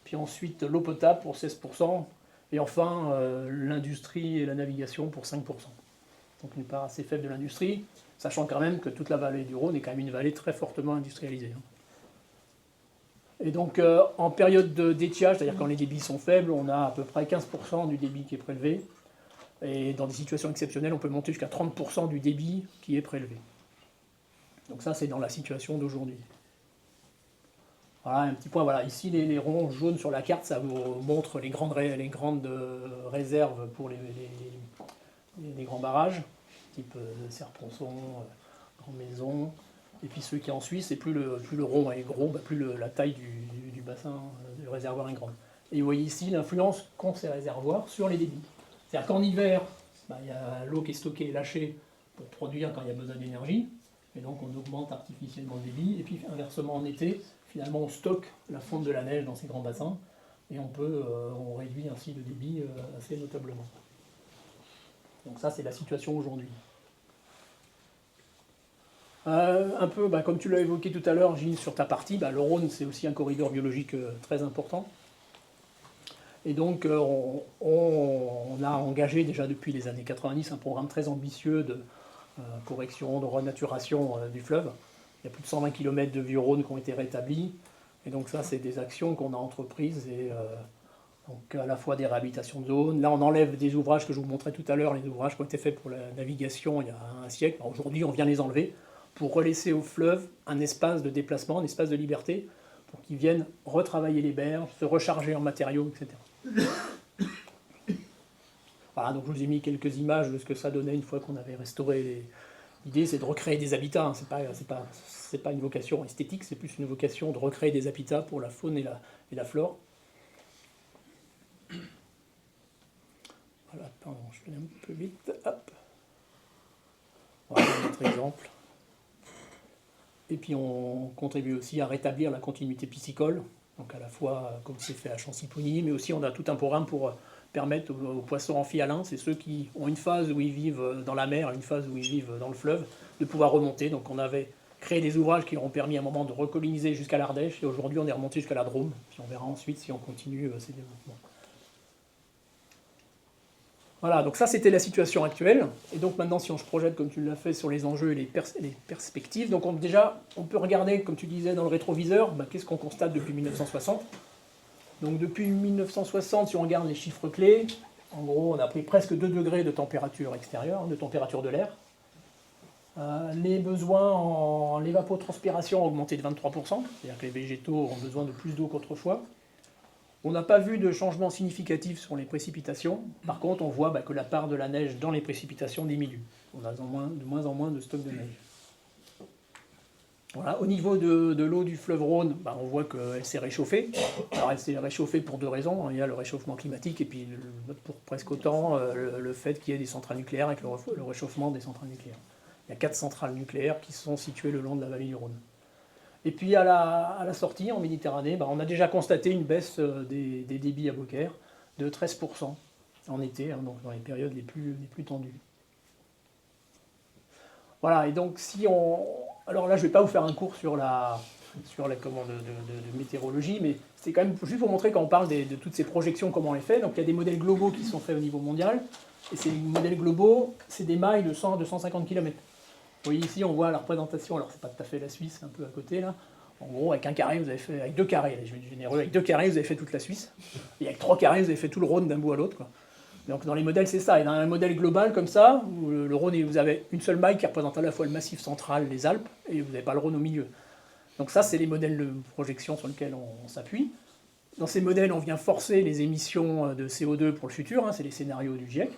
Puis ensuite, l'eau potable pour 16%, et enfin, l'industrie et la navigation pour 5%. Donc une part assez faible de l'industrie, sachant quand même que toute la vallée du Rhône est quand même une vallée très fortement industrialisée. Et donc, en période d'étiage, c'est-à-dire quand les débits sont faibles, on a à peu près 15% du débit qui est prélevé. Et dans des situations exceptionnelles, on peut monter jusqu'à 30% du débit qui est prélevé. Donc ça, c'est dans la situation d'aujourd'hui. Voilà, un petit point. Voilà. Ici, les ronds jaunes sur la carte, ça vous montre les grandes réserves pour les grands barrages, type Serre-Ponçon, Grande Maison. Et puis ceux qui en Suisse, et plus le rond est gros, plus la taille du bassin, du réservoir est grande. Et vous voyez ici l'influence qu'ont ces réservoirs sur les débits. C'est-à-dire qu'en hiver, il y a l'eau qui est stockée et lâchée pour produire quand il y a besoin d'énergie, et donc on augmente artificiellement le débit. Et puis inversement en été, finalement on stocke la fonte de la neige dans ces grands bassins, et on réduit ainsi le débit assez notablement. Donc ça, c'est la situation aujourd'hui. Un peu, comme tu l'as évoqué tout à l'heure, Gilles, sur ta partie, le Rhône, c'est aussi un corridor biologique très important. Et donc, on a engagé déjà depuis les années 90 un programme très ambitieux de correction, de renaturation du fleuve. Il y a plus de 120 km de vieux Rhône qui ont été rétablis. Et donc ça, c'est des actions qu'on a entreprises, et donc à la fois des réhabilitations de zones. Là, on enlève des ouvrages que je vous montrais tout à l'heure, les ouvrages qui ont été faits pour la navigation il y a un siècle. Aujourd'hui, on vient les enlever pour relaisser au fleuve un espace de déplacement, un espace de liberté, pour qu'ils viennent retravailler les berges, se recharger en matériaux, etc. Voilà, donc je vous ai mis quelques images de ce que ça donnait une fois qu'on avait restauré. L'idée, c'est de recréer des habitats, hein. C'est pas une vocation esthétique, c'est plus une vocation de recréer des habitats pour la faune et la flore. Voilà, pardon, je vais un peu vite. Hop. Voilà un autre exemple. Et puis on contribue aussi à rétablir la continuité piscicole, donc à la fois comme c'est fait à Chancy-Pougny, mais aussi on a tout un programme pour permettre aux poissons amphihalins, c'est ceux qui ont une phase où ils vivent dans la mer, une phase où ils vivent dans le fleuve, de pouvoir remonter. Donc on avait créé des ouvrages qui ont permis à un moment de recoloniser jusqu'à l'Ardèche, et aujourd'hui on est remonté jusqu'à la Drôme, puis on verra ensuite si on continue ces développements. Voilà, donc ça c'était la situation actuelle. Et donc maintenant, si on se projette comme tu l'as fait sur les enjeux et les perspectives, donc déjà on peut regarder, comme tu disais, dans le rétroviseur, qu'est-ce qu'on constate depuis 1960. Donc depuis 1960, si on regarde les chiffres clés, en gros on a pris presque 2 degrés de température extérieure, de température de l'air. Les besoins en l'évapotranspiration ont augmenté de 23%, c'est-à-dire que les végétaux ont besoin de plus d'eau qu'autrefois. On n'a pas vu de changement significatif sur les précipitations. Par contre, on voit que la part de la neige dans les précipitations diminue. On a de moins en moins de stock de neige. Voilà. Au niveau de l'eau du fleuve Rhône, on voit qu'elle s'est réchauffée. Alors elle s'est réchauffée pour 2 raisons. Il y a le réchauffement climatique et puis pour presque autant le fait qu'il y ait des centrales nucléaires avec le réchauffement des centrales nucléaires. Il y a 4 centrales nucléaires qui sont situées le long de la vallée du Rhône. Et puis à la sortie, en Méditerranée, on a déjà constaté une baisse des débits à Beaucaire de 13% en été, donc dans les périodes les plus tendues. Voilà, et donc si on... Alors là, je ne vais pas vous faire un cours sur la commande de météorologie, mais c'est quand même juste pour montrer quand on parle de toutes ces projections, comment on les fait. Donc il y a des modèles globaux qui sont faits au niveau mondial, et ces modèles globaux, c'est des mailles de 100 à 250 km. Vous voyez ici, on voit la représentation, alors c'est pas tout à fait la Suisse, c'est un peu à côté là. En gros, avec un carré, vous avez fait, avec 2 carrés, je vais être généreux, avec 2 carrés, vous avez fait toute la Suisse. Et avec 3 carrés, vous avez fait tout le Rhône d'un bout à l'autre, quoi. Donc dans les modèles, c'est ça. Et dans un modèle global comme ça, où le Rhône, vous avez une seule maille qui représente à la fois le massif central, les Alpes, et vous n'avez pas le Rhône au milieu. Donc ça, c'est les modèles de projection sur lesquels on s'appuie. Dans ces modèles, on vient forcer les émissions de CO2 pour le futur, c'est les scénarios du GIEC.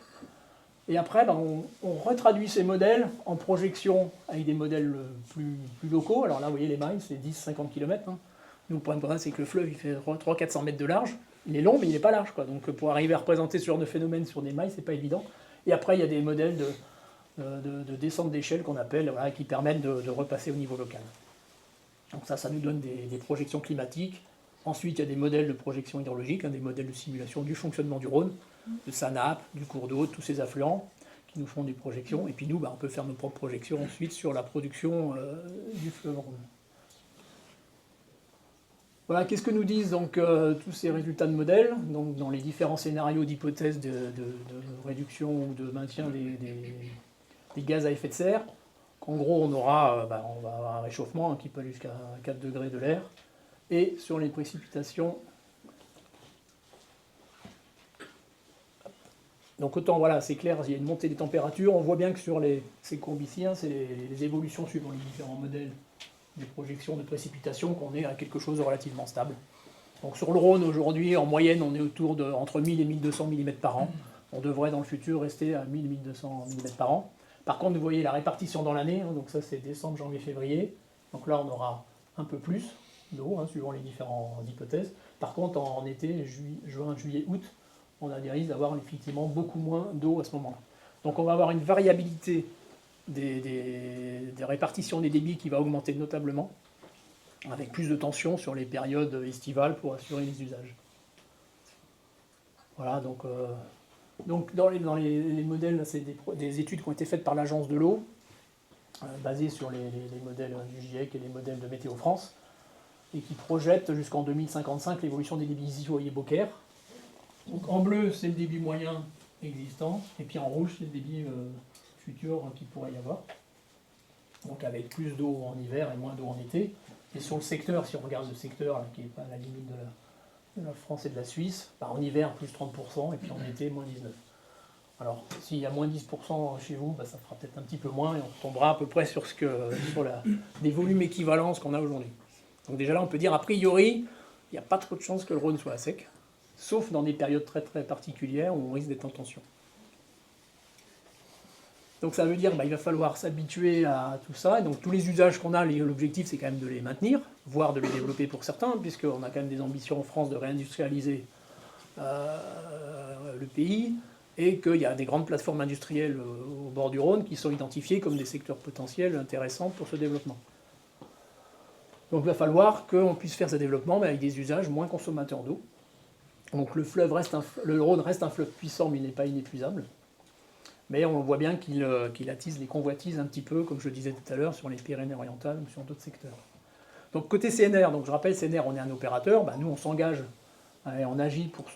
Et après, on retraduit ces modèles en projection avec des modèles plus locaux. Alors là, vous voyez les mailles, c'est 10-50 km. Nous, le problème, c'est que le fleuve, il fait 300-400 mètres de large. Il est long, mais il n'est pas large, quoi. Donc pour arriver à représenter ce genre de phénomène sur des mailles, c'est pas évident. Et après, il y a des modèles de descente d'échelle qu'on appelle, qui permettent de repasser au niveau local. Donc ça nous donne des projections climatiques. Ensuite, il y a des modèles de projection hydrologique, des modèles de simulation du fonctionnement du Rhône, de sa nappe, du cours d'eau, de tous ces affluents qui nous font des projections. Et puis nous, on peut faire nos propres projections ensuite sur la production du fleuve Rhône. Voilà, qu'est-ce que nous disent donc tous ces résultats de modèles, donc dans les différents scénarios d'hypothèses de réduction ou de maintien des gaz à effet de serre. En gros, on va avoir un réchauffement qui peut aller jusqu'à 4 degrés de l'air. Et sur les précipitations, donc autant, voilà, c'est clair, il y a une montée des températures. On voit bien que sur ces courbes ici, c'est les évolutions suivant les différents modèles des projections de précipitations qu'on est à quelque chose de relativement stable. Donc sur le Rhône, aujourd'hui, en moyenne, on est autour de entre 1000 et 1200 mm par an. On devrait dans le futur rester à 1000-1200 mm par an. Par contre, vous voyez la répartition dans l'année, donc ça c'est décembre, janvier, février. Donc là, on aura un peu plus d'eau, suivant les différentes hypothèses. Par contre, en été, juin, juillet, août, on a des risques d'avoir effectivement beaucoup moins d'eau à ce moment-là. Donc on va avoir une variabilité des répartitions des débits qui va augmenter notablement, avec plus de tension sur les périodes estivales pour assurer les usages. Voilà, donc dans les modèles, c'est des études qui ont été faites par l'Agence de l'eau, basées sur les modèles du GIEC et les modèles de Météo France, et qui projettent jusqu'en 2055 l'évolution des débits. Ici, vous voyez Beaucaire. Donc en bleu, c'est le débit moyen existant, et puis en rouge, c'est le débit futur qu'il pourrait y avoir. Donc avec plus d'eau en hiver et moins d'eau en été. Et sur le secteur, si on regarde le secteur là, qui n'est pas à la limite de la France et de la Suisse, bah, en hiver plus 30% et puis en été moins 19%. Alors s'il y a moins 10% chez vous, bah, ça fera peut-être un petit peu moins et on tombera à peu près sur des volumes équivalents à ce qu'on a aujourd'hui. Donc déjà là on peut dire a priori, il n'y a pas trop de chances que le Rhône soit à sec, sauf dans des périodes très très particulières où on risque d'être en tension. Donc ça veut dire qu'il va falloir s'habituer à tout ça. Et donc tous les usages qu'on a, l'objectif c'est quand même de les maintenir, voire de les développer pour certains, puisqu'on a quand même des ambitions en France de réindustrialiser le pays, et qu'il y a des grandes plateformes industrielles au bord du Rhône qui sont identifiées comme des secteurs potentiels intéressants pour ce développement. Donc il va falloir qu'on puisse faire ce développement mais avec des usages moins consommateurs d'eau. Donc le Rhône reste un fleuve puissant mais il n'est pas inépuisable. Mais on voit bien qu'il attise les convoitises un petit peu, comme je le disais tout à l'heure, sur les Pyrénées-Orientales ou sur d'autres secteurs. Donc côté CNR, donc je rappelle, CNR, on est un opérateur, nous on s'engage et on agit pour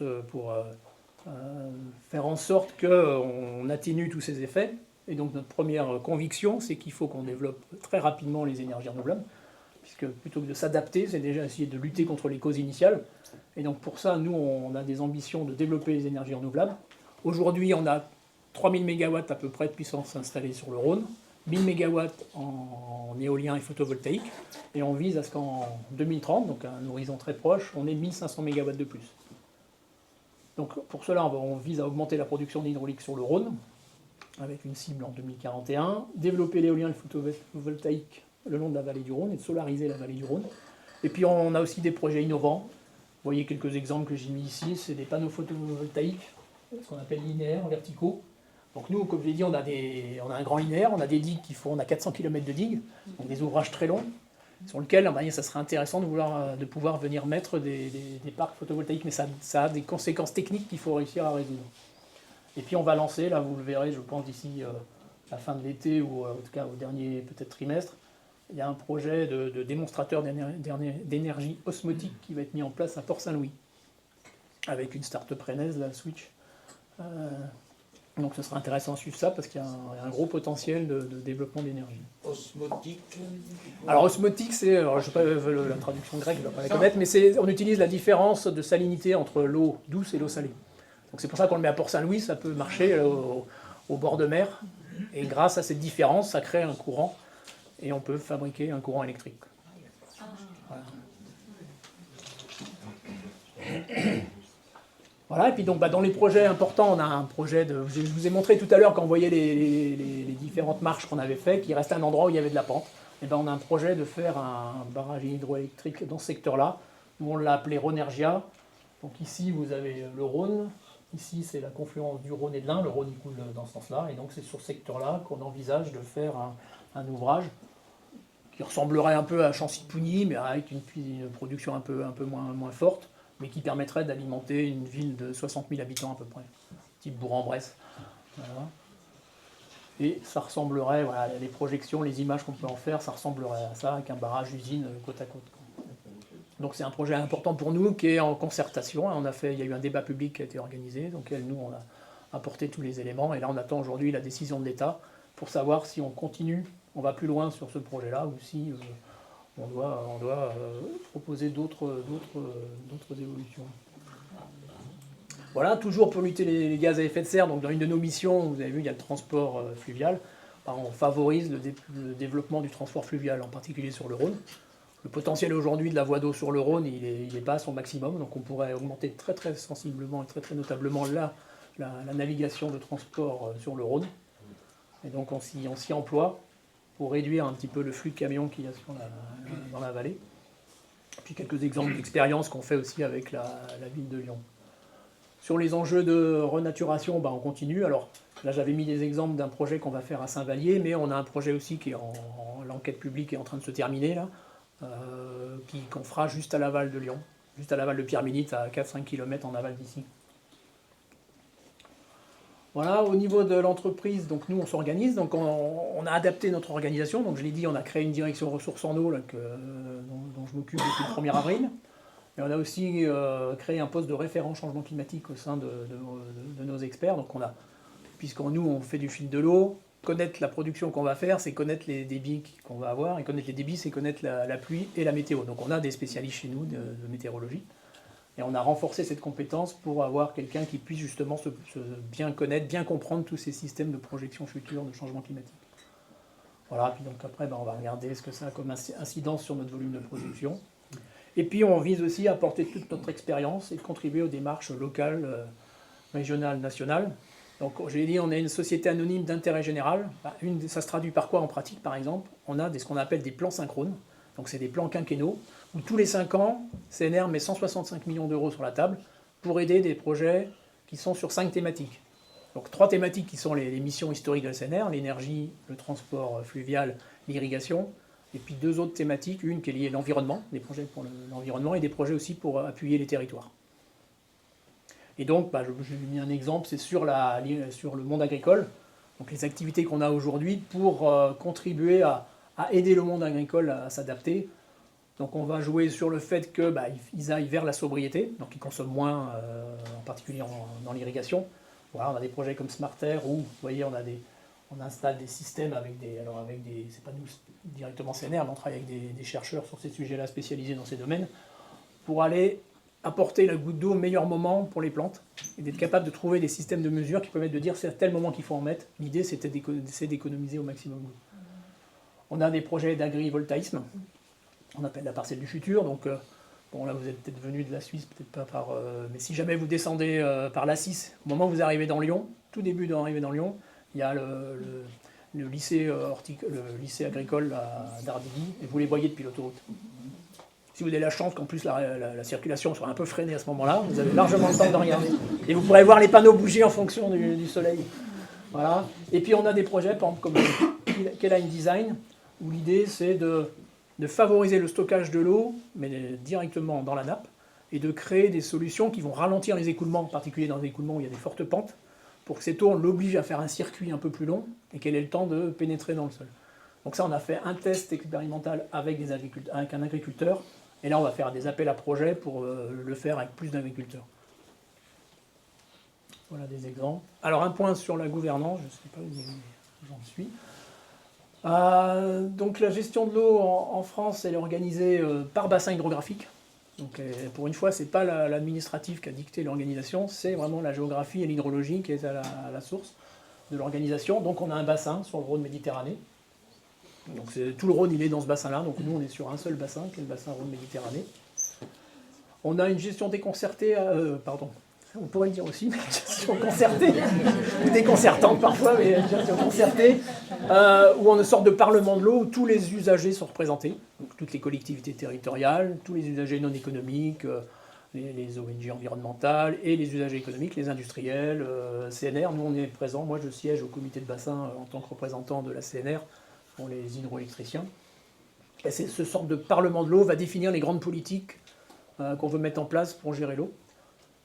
faire en sorte qu'on atténue tous ces effets. Et donc notre première conviction, c'est qu'il faut qu'on développe très rapidement les énergies renouvelables, puisque plutôt que de s'adapter, c'est déjà essayer de lutter contre les causes initiales. Et donc pour ça, nous, on a des ambitions de développer les énergies renouvelables. Aujourd'hui, on a 3000 MW à peu près de puissance installée sur le Rhône, 1000 MW en éolien et photovoltaïque, et on vise à ce qu'en 2030, donc à un horizon très proche, on ait 1500 MW de plus. Donc pour cela, on vise à augmenter la production d'hydraulique sur le Rhône, avec une cible en 2041, développer l'éolien et le photovoltaïque le long de la vallée du Rhône, et de solariser la vallée du Rhône. Et puis on a aussi des projets innovants. Vous voyez quelques exemples que j'ai mis ici, c'est des panneaux photovoltaïques, ce qu'on appelle linéaires, verticaux. Donc nous, comme je l'ai dit, on a un grand linéaire, on a des digues on a 400 km de digues, donc des ouvrages très longs, sur lesquels ça serait intéressant de pouvoir venir mettre des parcs photovoltaïques, mais ça a des conséquences techniques qu'il faut réussir à résoudre. Et puis on va lancer, là vous le verrez, je pense d'ici la fin de l'été, ou en tout cas au dernier peut-être trimestre, il y a un projet de démonstrateur d'énergie osmotique qui va être mis en place à Port-Saint-Louis, avec une start-up rennaise, la Switch. Donc ce sera intéressant à suivre ça parce qu'il y a un gros potentiel de développement d'énergie. Osmotique. Alors osmotique, c'est, je ne sais pas la traduction grecque, je ne vais pas la connaître, mais on utilise la différence de salinité entre l'eau douce et l'eau salée. Donc c'est pour ça qu'on le met à Port-Saint-Louis, ça peut marcher au bord de mer. Et grâce à cette différence, ça crée un courant et on peut fabriquer un courant électrique. Voilà. Voilà, et puis donc dans les projets importants, on a un projet je vous ai montré tout à l'heure quand on voyait les différentes marches qu'on avait fait, qu'il restait un endroit où il y avait de la pente. Et on a un projet de faire un barrage hydroélectrique dans ce secteur-là, où on l'a appelé Rhonergia. Donc ici vous avez le Rhône, ici c'est la confluence du Rhône et de l'Ain, le Rhône il coule dans ce sens-là, et donc c'est sur ce secteur-là qu'on envisage de faire un ouvrage qui ressemblerait un peu à Chancy-Pougny, mais avec une production un peu moins forte, mais qui permettrait d'alimenter une ville de 60 000 habitants à peu près, type Bourg-en-Bresse. Voilà. Et ça ressemblerait, voilà, les projections, les images qu'on peut en faire, ça ressemblerait à ça, avec un barrage usine côte à côte. Donc c'est un projet important pour nous qui est en concertation. Il y a eu un débat public qui a été organisé, donc nous on a apporté tous les éléments, et là on attend aujourd'hui la décision de l'État pour savoir si on continue, on va plus loin sur ce projet-là, ou si on doit proposer d'autres évolutions. Voilà, toujours pour lutter les gaz à effet de serre, donc dans une de nos missions, vous avez vu, il y a le transport fluvial. On favorise le développement du transport fluvial, en particulier sur le Rhône. Le potentiel aujourd'hui de la voie d'eau sur le Rhône, il n'est pas à son maximum, donc on pourrait augmenter très très sensiblement et très très notablement la navigation de transport sur le Rhône. Et donc on s'y emploie pour réduire un petit peu le flux de camions qu'il y a dans la vallée. Puis quelques exemples d'expériences qu'on fait aussi avec la ville de Lyon. Sur les enjeux de renaturation, on continue. Alors là, j'avais mis des exemples d'un projet qu'on va faire à Saint-Vallier, mais on a un projet aussi qui est l'enquête publique est en train de se terminer, là, qu'on fera juste à l'aval de Lyon, juste à l'aval de Pierre-Bénite, à 4-5 km en aval d'ici. Voilà, au niveau de l'entreprise, donc nous on s'organise, donc on a adapté notre organisation, donc je l'ai dit, on a créé une direction ressources en eau là, dont je m'occupe depuis le 1er avril. Et on a aussi créé un poste de référent changement climatique au sein de nos experts. Donc puisqu'on on fait du fil de l'eau, connaître la production qu'on va faire, c'est connaître les débits qu'on va avoir. Et connaître les débits, c'est connaître la pluie et la météo. Donc on a des spécialistes chez nous de météorologie. Et on a renforcé cette compétence pour avoir quelqu'un qui puisse justement se bien connaître, bien comprendre tous ces systèmes de projection future de changement climatique. Voilà, puis donc après, on va regarder ce que ça a comme incidence sur notre volume de production. Et puis on vise aussi à apporter toute notre expérience et contribuer aux démarches locales, régionales, nationales. Donc j'ai dit, on est une société anonyme d'intérêt général. Ça se traduit par quoi en pratique, par exemple? On a ce qu'on appelle des plans synchrones. Donc c'est des plans quinquennaux, où tous les 5 ans, CNR met 165 millions d'euros sur la table pour aider des projets qui sont sur 5 thématiques. Donc 3 thématiques qui sont les missions historiques de la CNR, l'énergie, le transport fluvial, l'irrigation. Et puis 2 autres thématiques, une qui est liée à l'environnement, des projets pour l'environnement, et des projets aussi pour appuyer les territoires. Et donc, j'ai mis un exemple, c'est sur le monde agricole, donc les activités qu'on a aujourd'hui pour contribuer à aider le monde agricole à s'adapter. Donc on va jouer sur le fait qu'ils aillent vers la sobriété, donc ils consomment moins, en particulier dans l'irrigation. Voilà, on a des projets comme SmartAir où, vous voyez, on installe des systèmes c'est pas nous directement CNR, mais on travaille avec des chercheurs sur ces sujets-là spécialisés dans ces domaines, pour aller apporter la goutte d'eau au meilleur moment pour les plantes, et d'être capable de trouver des systèmes de mesure qui permettent de dire c'est à tel moment qu'il faut en mettre. L'idée, c'est d'économiser au maximum. On a des projets d'agrivoltaïsme, on appelle la parcelle du futur, donc là vous êtes peut-être venu de la Suisse, peut-être pas par... mais si jamais vous descendez par la 6, au moment où vous arrivez dans Lyon, tout début d'arriver dans Lyon, il y a le lycée agricole d'Ardilly, et vous les voyez depuis l'autoroute. Si vous avez la chance qu'en plus la circulation soit un peu freinée à ce moment-là, vous avez largement le temps de regarder. Et vous pourrez voir les panneaux bouger en fonction du soleil. Voilà. Et puis on a des projets, par exemple, comme K-Line Design, où l'idée c'est de favoriser le stockage de l'eau, mais directement dans la nappe, et de créer des solutions qui vont ralentir les écoulements, en particulier dans des écoulements où il y a des fortes pentes, pour que cette eau, on l'oblige à faire un circuit un peu plus long, et qu'elle ait le temps de pénétrer dans le sol. Donc ça, on a fait un test expérimental avec un agriculteur, et là on va faire des appels à projets pour le faire avec plus d'agriculteurs. Voilà des exemples. Alors un point sur la gouvernance, je ne sais pas où j'en suis. Donc la gestion de l'eau en France, elle est organisée par bassin hydrographique. Donc pour une fois, ce n'est pas l'administratif qui a dicté l'organisation, c'est vraiment la géographie et l'hydrologie qui est à la source de l'organisation. Donc on a un bassin sur le Rhône Méditerranée. Donc tout le Rhône, il est dans ce bassin-là. Donc nous, on est sur un seul bassin, qui est le bassin Rhône Méditerranée. On a une gestion déconcertée, on pourrait le dire aussi, mais une gestion concertée, ou déconcertante parfois, mais une gestion concertée, où on a une sorte de parlement de l'eau où tous les usagers sont représentés, donc toutes les collectivités territoriales, tous les usagers non économiques, les ONG environnementales et les usagers économiques, les industriels, CNR. Nous, on est présents. Moi, je siège au comité de bassin en tant que représentant de la CNR pour les hydroélectriciens. Et ce sorte de parlement de l'eau va définir les grandes politiques qu'on veut mettre en place pour gérer l'eau.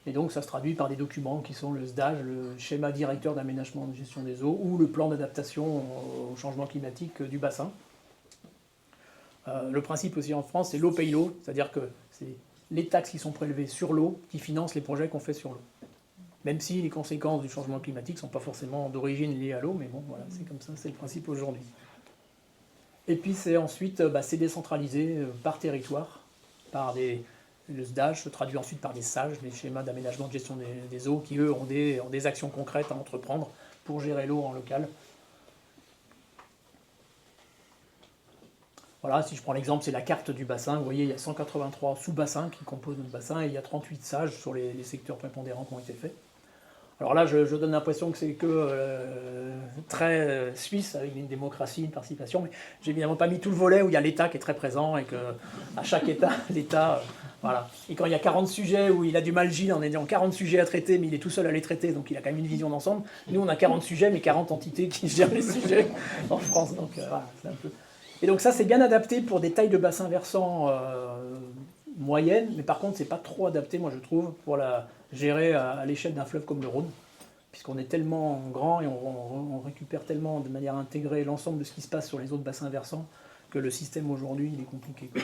Et donc ça se traduit par des documents qui sont le SDAGE, le schéma directeur d'aménagement de gestion des eaux, ou le plan d'adaptation au changement climatique du bassin. Le principe aussi en France, c'est l'eau paye l'eau, c'est-à-dire que c'est les taxes qui sont prélevées sur l'eau qui financent les projets qu'on fait sur l'eau. Même si les conséquences du changement climatique ne sont pas forcément d'origine liées à l'eau, mais bon, voilà, c'est comme ça, c'est le principe aujourd'hui. Et puis c'est ensuite, c'est décentralisé par territoire, le SDAGE se traduit ensuite par des SAGE, les schémas d'aménagement de gestion des eaux, qui eux ont des actions concrètes à entreprendre pour gérer l'eau en local. Voilà, si je prends l'exemple, c'est la carte du bassin. Vous voyez, il y a 183 sous-bassins qui composent notre bassin, et il y a 38 SAGE sur les secteurs prépondérants qui ont été faits. Alors là, je donne l'impression que c'est que très suisse, avec une démocratie, une participation, mais j'ai évidemment pas mis tout le volet où il y a l'État qui est très présent, et qu'à chaque État, l'État... Voilà. Et quand il y a 40 sujets où il a du mal, Gilles, en ayant 40 sujets à traiter, mais il est tout seul à les traiter, donc il a quand même une vision d'ensemble. Nous, on a 40 sujets, mais 40 entités qui gèrent les sujets en France. Donc, voilà, c'est un peu... Et donc ça, c'est bien adapté pour des tailles de bassins versants moyennes, mais par contre, c'est pas trop adapté, moi, je trouve, pour gérer à l'échelle d'un fleuve comme le Rhône, puisqu'on est tellement grand et on récupère tellement de manière intégrée l'ensemble de ce qui se passe sur les autres bassins versants que le système aujourd'hui, il est compliqué, quoi.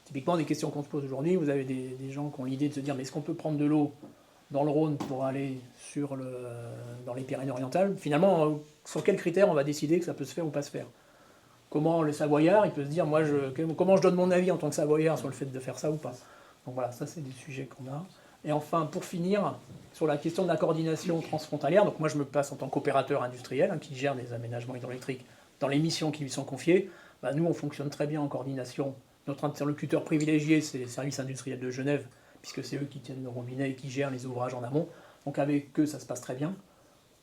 Typiquement, des questions qu'on se pose aujourd'hui, vous avez des gens qui ont l'idée de se dire mais est-ce qu'on peut prendre de l'eau dans le Rhône pour aller dans les Pyrénées-Orientales? Finalement, sur quels critères on va décider que ça peut se faire ou pas se faire? Comment le Savoyard, il peut se dire comment je donne mon avis en tant que Savoyard sur le fait de faire ça ou pas? Donc voilà, ça c'est des sujets qu'on a. Et enfin, pour finir, sur la question de la coordination transfrontalière, donc moi je me place en tant qu'opérateur industriel qui gère les aménagements hydroélectriques dans les missions qui lui sont confiées. Nous, on fonctionne très bien en coordination. Notre interlocuteur privilégié, c'est les services industriels de Genève, puisque c'est eux qui tiennent le robinet et qui gèrent les ouvrages en amont. Donc avec eux, ça se passe très bien.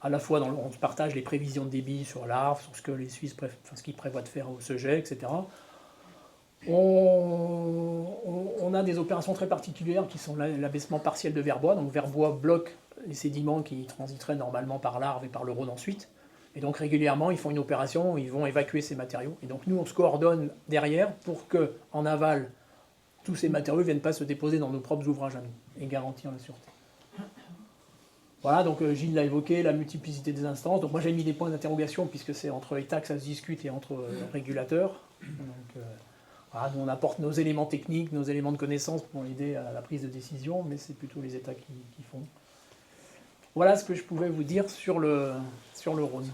À la fois, on partage les prévisions de débit sur l'ARF, sur ce que les Suisses ce qu'ils prévoient de faire au SEGEC, etc. On a des opérations très particulières qui sont l'abaissement partiel de Verbois. Donc Verbois bloque les sédiments qui transiteraient normalement par l'Arve et par le Rhône ensuite. Et donc régulièrement, ils font une opération où ils vont évacuer ces matériaux. Et donc nous, on se coordonne derrière pour qu'en aval, tous ces matériaux ne viennent pas se déposer dans nos propres ouvrages à nous et garantir la sûreté. Voilà, donc Gilles l'a évoqué, la multiplicité des instances. Donc moi j'ai mis des points d'interrogation puisque c'est entre États que ça se discute et entre régulateurs. Donc voilà, nous on apporte nos éléments techniques, nos éléments de connaissance pour aider à la prise de décision, mais c'est plutôt les États qui font. Voilà ce que je pouvais vous dire sur le Rhône.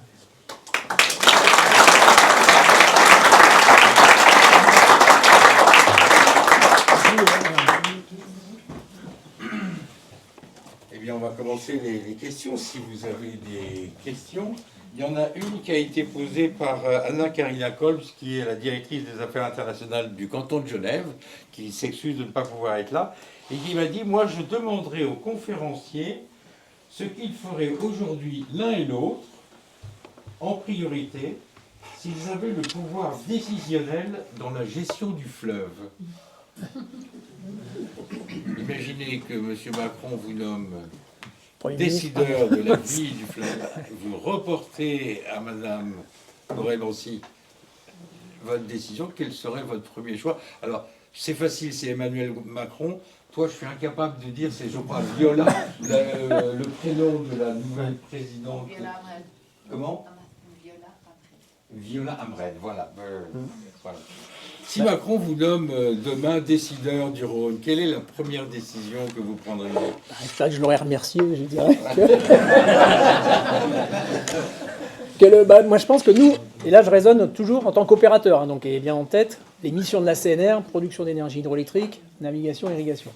Eh bien, on va commencer les questions. Si vous avez des questions, il y en a une qui a été posée par Anna Karina Kolbs, qui est la directrice des affaires internationales du canton de Genève, qui s'excuse de ne pas pouvoir être là, et qui m'a dit, moi, je demanderai aux conférenciers ce qu'ils feraient aujourd'hui l'un et l'autre, en priorité, s'ils avaient le pouvoir décisionnel dans la gestion du fleuve. Imaginez que M. Macron vous nomme décideur de la vie du fleuve, vous reportez à Mme Laurent-Nancy votre décision, quel serait votre premier choix? Alors, c'est facile, c'est Emmanuel Macron. Toi, je suis incapable de dire, c'est, je crois, Viola, le prénom de la nouvelle présidente. Viola Amred. Comment? Viola Amred. Viola Amred, voilà. Voilà. Si Macron vous nomme demain décideur du Rhône, quelle est la première décision que vous prendriez? C'est ça que je l'aurais remercié, je dirais. Moi, je pense que nous, et là je raisonne toujours en tant qu'opérateur, donc et bien en tête, les missions de la CNR, production d'énergie hydroélectrique, navigation, irrigation.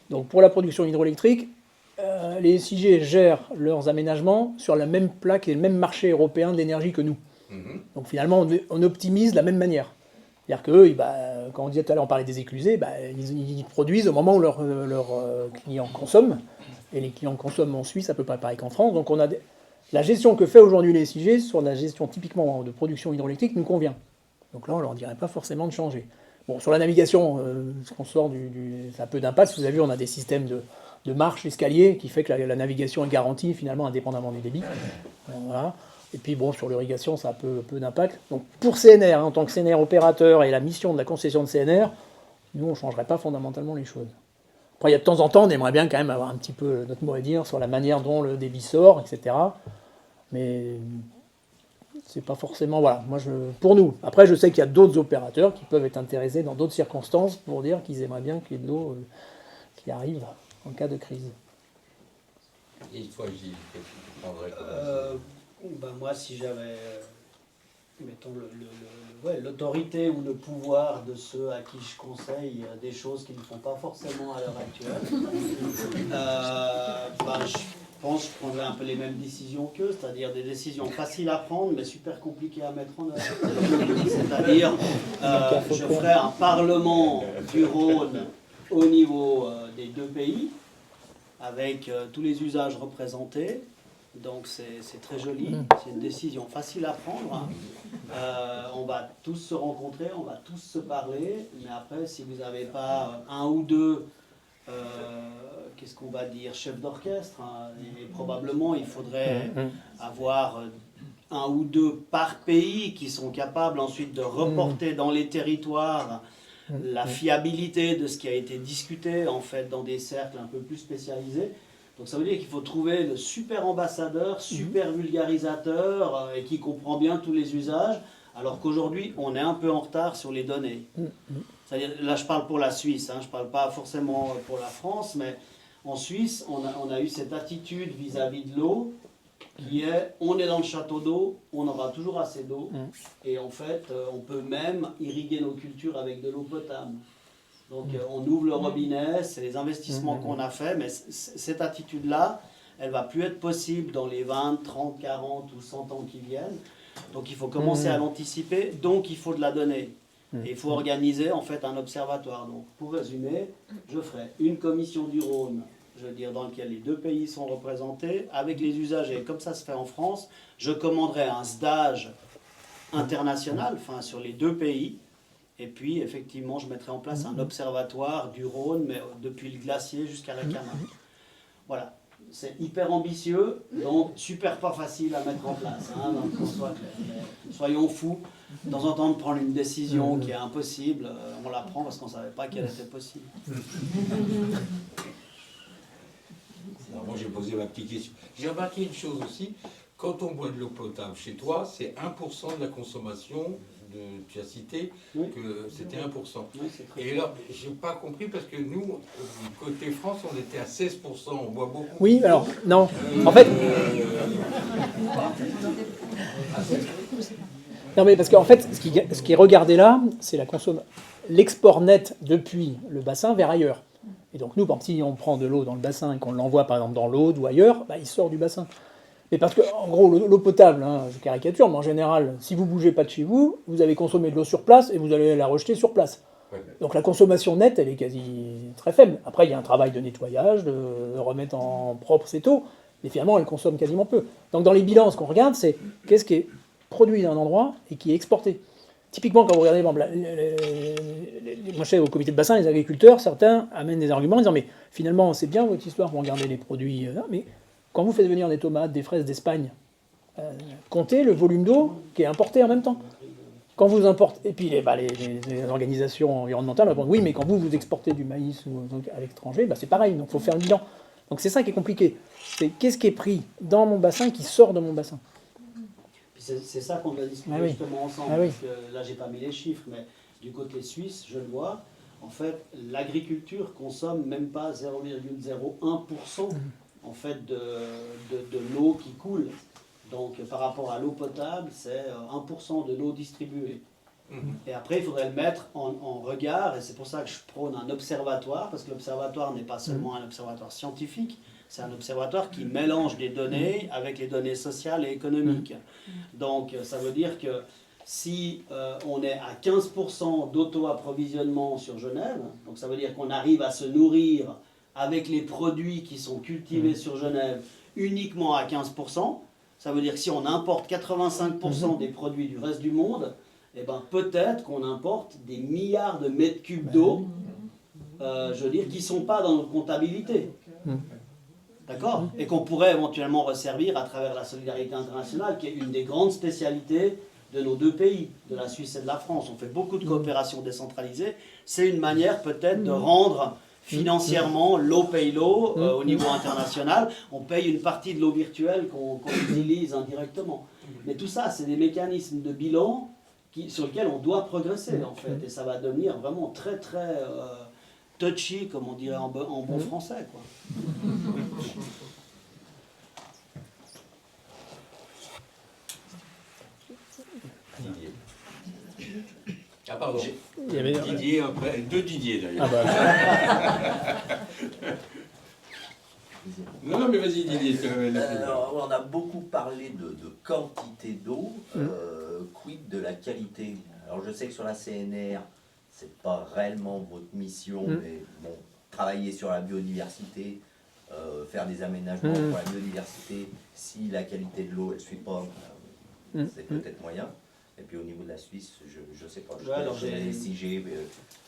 Donc pour la production hydroélectrique, les SIG gèrent leurs aménagements sur la même plaque et le même marché européen de l'énergie que nous. Donc finalement, on optimise de la même manière. C'est-à-dire qu'eux, quand on disait tout à l'heure, on parlait des éclusés, ils produisent au moment où leurs clients consomment. Et les clients consomment en Suisse à peu près pareil qu'en France. Donc on a la gestion que fait aujourd'hui les SIG sur la gestion typiquement de production hydroélectrique nous convient. Donc là, on ne leur dirait pas forcément de changer. Bon, sur la navigation, on sort ça a peu d'impact. Vous avez vu, on a des systèmes de marche, escalier, qui fait que la navigation est garantie finalement indépendamment du débit. Voilà. Et puis bon, sur l'irrigation, ça a peu d'impact. Donc pour CNR, en tant que CNR opérateur et la mission de la concession de CNR, nous, on ne changerait pas fondamentalement les choses. Après, il y a de temps en temps, on aimerait bien quand même avoir un petit peu notre mot à dire sur la manière dont le débit sort, etc. Mais c'est pas forcément... Voilà, pour nous. Après, je sais qu'il y a d'autres opérateurs qui peuvent être intéressés dans d'autres circonstances pour dire qu'ils aimeraient bien qu'il y ait de l'eau qui arrive en cas de crise. Et toi, Gilles, qu'est-ce que tu prendrais Moi, si j'avais, mettons, l'autorité ou le pouvoir de ceux à qui je conseille des choses qu'ils ne font pas forcément à l'heure actuelle, je pense que je prendrais un peu les mêmes décisions qu'eux, c'est-à-dire des décisions faciles à prendre, mais super compliquées à mettre en œuvre. C'est-à-dire, je ferais un parlement du Rhône au niveau des deux pays, avec tous les usages représentés. Donc c'est très joli, c'est une décision facile à prendre. On va tous se rencontrer, on va tous se parler, mais après si vous n'avez pas un ou deux, qu'est-ce qu'on va dire, chefs d'orchestre, et probablement il faudrait avoir un ou deux par pays qui sont capables ensuite de reporter dans les territoires la fiabilité de ce qui a été discuté en fait dans des cercles un peu plus spécialisés. Donc ça veut dire qu'il faut trouver le super ambassadeur, super vulgarisateur et qui comprend bien tous les usages, alors qu'aujourd'hui on est un peu en retard sur les données. C'est-à-dire, là, je parle pour la Suisse, hein, je ne parle pas forcément pour la France, mais en Suisse, on a eu cette attitude vis-à-vis de l'eau qui est, on est dans le château d'eau, on aura toujours assez d'eau, et en fait, on peut même irriguer nos cultures avec de l'eau potable. Donc, on ouvre le robinet, c'est les investissements qu'on a fait, mais cette attitude-là, elle ne va plus être possible dans les 20, 30, 40 ou 100 ans qui viennent. Donc, il faut commencer à l'anticiper, donc il faut de la donner. Et il faut organiser en fait un observatoire. Donc, pour résumer, je ferai une commission du Rhône, je veux dire, dans laquelle les deux pays sont représentés, avec les usagers. Comme ça se fait en France, je commanderai un stage international, enfin sur les deux pays. Et puis, effectivement, je mettrai en place un observatoire du Rhône, mais depuis le glacier jusqu'à la Camargue. Voilà. C'est hyper ambitieux, donc super pas facile à mettre en place, hein, donc qu'on soit clair. Mais soyons fous, de temps en temps de prendre une décision qui est impossible, on la prend parce qu'on ne savait pas qu'elle était possible. Alors moi j'ai posé ma petite question. J'ai remarqué une chose aussi, quand on boit de l'eau potable chez toi, c'est 1% de la consommation. Tu as cité que c'était 1%. Oui, c'est très et là, j'ai pas compris parce que nous, côté France, on était à 16%, on boit beaucoup. Oui, alors, non. En fait. Non, mais parce qu'en fait, ce qui est regardé là, c'est l'export net depuis le bassin vers ailleurs. Et donc, nous, par exemple, si on prend de l'eau dans le bassin et qu'on l'envoie, par exemple, dans l'Aude ou ailleurs, bah, il sort du bassin. Mais parce que, en gros, l'eau potable, hein, je caricature, mais en général, si vous ne bougez pas de chez vous, vous avez consommé de l'eau sur place et vous allez la rejeter sur place. Ouais. Donc la consommation nette, elle est quasi très faible. Après, il y a un travail de nettoyage, de remettre en propre cette eau, mais finalement, elle consomme quasiment peu. Donc dans les bilans, ce qu'on regarde, c'est qu'est-ce qui est produit d'un endroit et qui est exporté. Typiquement, quand vous regardez, moi je sais, au comité de bassin, les agriculteurs, certains amènent des arguments en disant, mais finalement, c'est bien votre histoire pour regarder les produits, mais quand vous faites venir des tomates, des fraises d'Espagne, comptez le volume d'eau qui est importé en même temps. Quand vous importez, et puis les organisations environnementales répondent, oui, mais quand vous exportez du maïs à l'étranger, bah, c'est pareil, donc il faut faire un bilan. Donc c'est ça qui est compliqué. C'est qu'est-ce qui est pris dans mon bassin qui sort de mon bassin. C'est ça qu'on doit discuter justement ensemble. Parce que là, j'ai pas mis les chiffres, mais du côté suisse, je le vois, en fait, l'agriculture consomme même pas 0,01% en fait, de l'eau qui coule. Donc, par rapport à l'eau potable, c'est 1% de l'eau distribuée. Et après, il faudrait le mettre en regard, et c'est pour ça que je prône un observatoire, parce que l'observatoire n'est pas seulement un observatoire scientifique, c'est un observatoire qui mélange des données avec les données sociales et économiques. Donc, ça veut dire que si on est à 15% d'auto-approvisionnement sur Genève, donc ça veut dire qu'on arrive à se nourrir avec les produits qui sont cultivés sur Genève uniquement à 15%, ça veut dire que si on importe 85% des produits du reste du monde, eh ben peut-être qu'on importe des milliards de mètres cubes d'eau, je veux dire, qui ne sont pas dans notre comptabilité. D'accord ? Et qu'on pourrait éventuellement resservir à travers la solidarité internationale, qui est une des grandes spécialités de nos deux pays, de la Suisse et de la France. On fait beaucoup de coopération décentralisée. C'est une manière peut-être de rendre financièrement l'eau paye l'eau au niveau international. On paye une partie de l'eau virtuelle qu'on utilise indirectement. Mais tout ça, c'est des mécanismes de bilan sur lesquels on doit progresser en fait. Et ça va devenir vraiment très très touchy, comme on dirait en bon français, quoi. Didier. Ah pardon. Il y avait... Didier, après, deux Didier d'ailleurs. Ah bah. Non, mais vas-y Didier. Alors, on a beaucoup parlé de quantité d'eau, quid de la qualité. Alors je sais que sur la CNR, c'est pas réellement votre mission, mais bon, travailler sur la biodiversité, faire des aménagements pour la biodiversité, si la qualité de l'eau ne suit pas, c'est peut-être moyen. Et puis au niveau de la Suisse, je ne sais pas, je connais les SIG,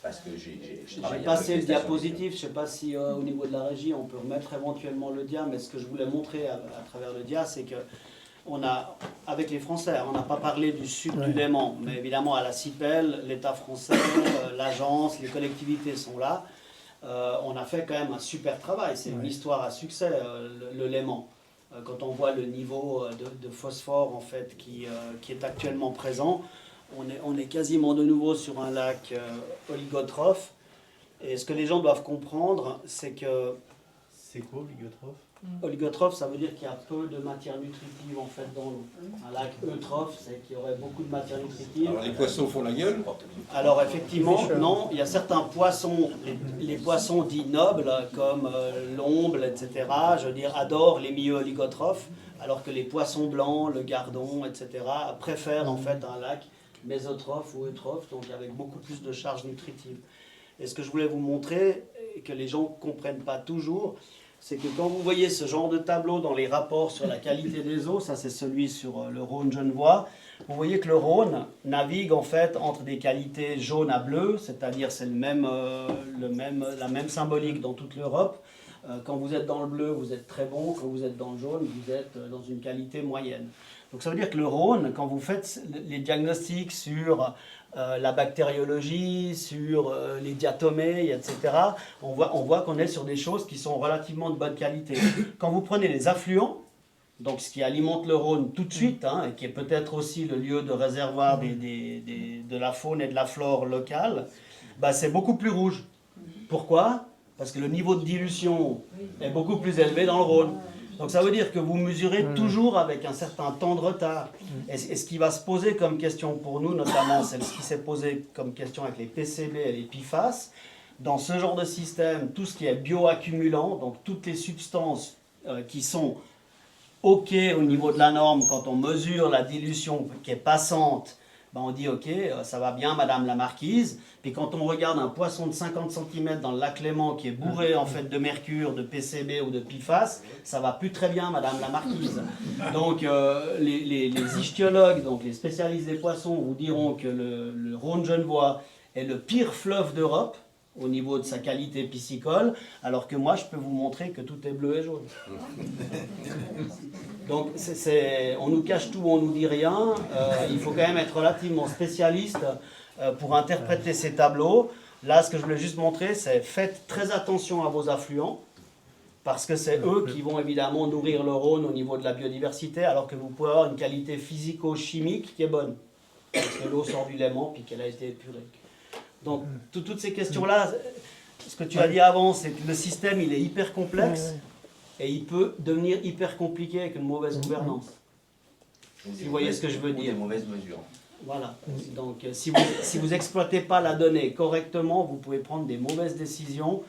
parce que j'ai passé le diapositive, je ne sais pas si au niveau de la régie on peut remettre éventuellement le dia, mais ce que je voulais montrer à travers le dia, c'est que on a, avec les Français, on n'a pas parlé du sud du Léman, mais évidemment à la CIPEL, l'État français, l'agence, les collectivités sont là. On a fait quand même un super travail, c'est une histoire à succès, le Léman. Quand on voit le niveau de phosphore en fait, qui est actuellement présent, on est quasiment de nouveau sur un lac oligotrophe. Et ce que les gens doivent comprendre, c'est que C'est quoi oligotrophe? oligotrophe, ça veut dire qu'il y a peu de matière nutritive en fait dans l'eau. Un lac eutrophe, c'est qu'il y aurait beaucoup de matière nutritive. Alors les poissons font la gueule? Alors effectivement, non, il y a certains poissons, les poissons dits nobles, comme l'omble, etc., je veux dire, adorent les milieux oligotrophes, alors que les poissons blancs, le gardon, etc., préfèrent en fait un lac mésotrophe ou eutrophe, donc avec beaucoup plus de charge nutritive. Et ce que je voulais vous montrer, et que les gens ne comprennent pas toujours, c'est que quand vous voyez ce genre de tableau dans les rapports sur la qualité des eaux, ça c'est celui sur le Rhône genevois, vous voyez que le Rhône navigue en fait entre des qualités jaune à bleu, c'est-à-dire c'est la même symbolique dans toute l'Europe. Quand vous êtes dans le bleu, vous êtes très bon, quand vous êtes dans le jaune, vous êtes dans une qualité moyenne. Donc ça veut dire que le Rhône, quand vous faites les diagnostics sur la bactériologie, sur les diatomées, etc., on voit qu'on est sur des choses qui sont relativement de bonne qualité. Quand vous prenez les affluents, donc ce qui alimente le Rhône tout de suite, et qui est peut-être aussi le lieu de réservoir de la faune et de la flore locale, bah, c'est beaucoup plus rouge. Pourquoi ? Parce que le niveau de dilution est beaucoup plus élevé dans le Rhône. Donc ça veut dire que vous mesurez toujours avec un certain temps de retard. Et ce qui va se poser comme question pour nous, notamment, c'est ce qui s'est posé comme question avec les PCB et les PFAS. Dans ce genre de système, tout ce qui est bioaccumulant, donc toutes les substances qui sont OK au niveau de la norme, quand on mesure la dilution qui est passante, ben on dit OK, ça va bien Madame la Marquise. Puis quand on regarde un poisson de 50 cm dans le lac Léman qui est bourré en fait de mercure, de PCB ou de PFAS, ça va plus très bien Madame la Marquise. Donc les ichthyologues, donc les spécialistes des poissons vous diront que le Rhône genevois est le pire fleuve d'Europe au niveau de sa qualité piscicole, alors que moi je peux vous montrer que tout est bleu et jaune. Donc on nous cache tout, on nous dit rien. Il faut quand même être relativement spécialiste pour interpréter ces tableaux. Là, ce que je voulais juste montrer, c'est faites très attention à vos affluents, parce que c'est eux qui vont évidemment nourrir le Rhône au niveau de la biodiversité, alors que vous pouvez avoir une qualité physico-chimique qui est bonne, parce que l'eau sort du Léman puis qu'elle a été épurée. Donc, toutes ces questions-là, ce que tu as dit avant, c'est que le système, il est hyper complexe et il peut devenir hyper compliqué avec une mauvaise gouvernance. Si vous voyez ce que je veux dire. Des mauvaises mesures. Voilà. Donc, si vous n'exploitez pas la donnée correctement, vous pouvez prendre des mauvaises décisions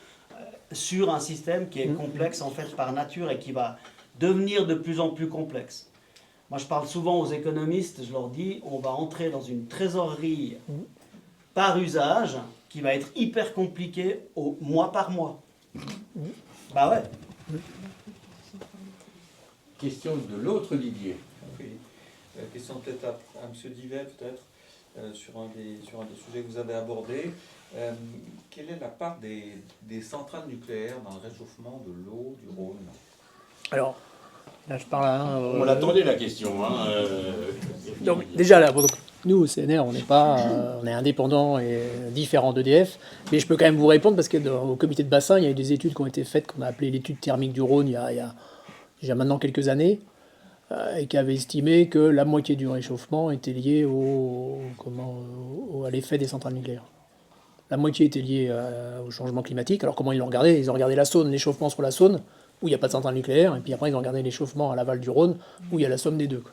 sur un système qui est complexe en fait par nature et qui va devenir de plus en plus complexe. Moi, je parle souvent aux économistes, je leur dis, on va entrer dans une trésorerie par usage, qui va être hyper compliqué au mois par mois. Bah ouais. Question de l'autre Didier. Oui. Question peut-être à M. Divet, peut-être, sur un des sujets que vous avez abordés. Quelle est la part des centrales nucléaires dans le réchauffement de l'eau du Rhône? Alors, là je parle à On l'attendait la question. Donc, déjà là, donc, nous au CNR, on est indépendant et différent d'EDF, mais je peux quand même vous répondre parce qu'au comité de bassin, il y a eu des études qui ont été faites qu'on a appelées l'étude thermique du Rhône il y a déjà maintenant quelques années, et qui avait estimé que la moitié du réchauffement était lié à l'effet des centrales nucléaires. La moitié était liée au changement climatique. Alors comment ils l'ont regardé? Ils ont regardé la Saône, l'échauffement sur la Saône, où il n'y a pas de centrale nucléaire, et puis après ils ont regardé l'échauffement à l'aval du Rhône, où il y a la somme des deux, quoi.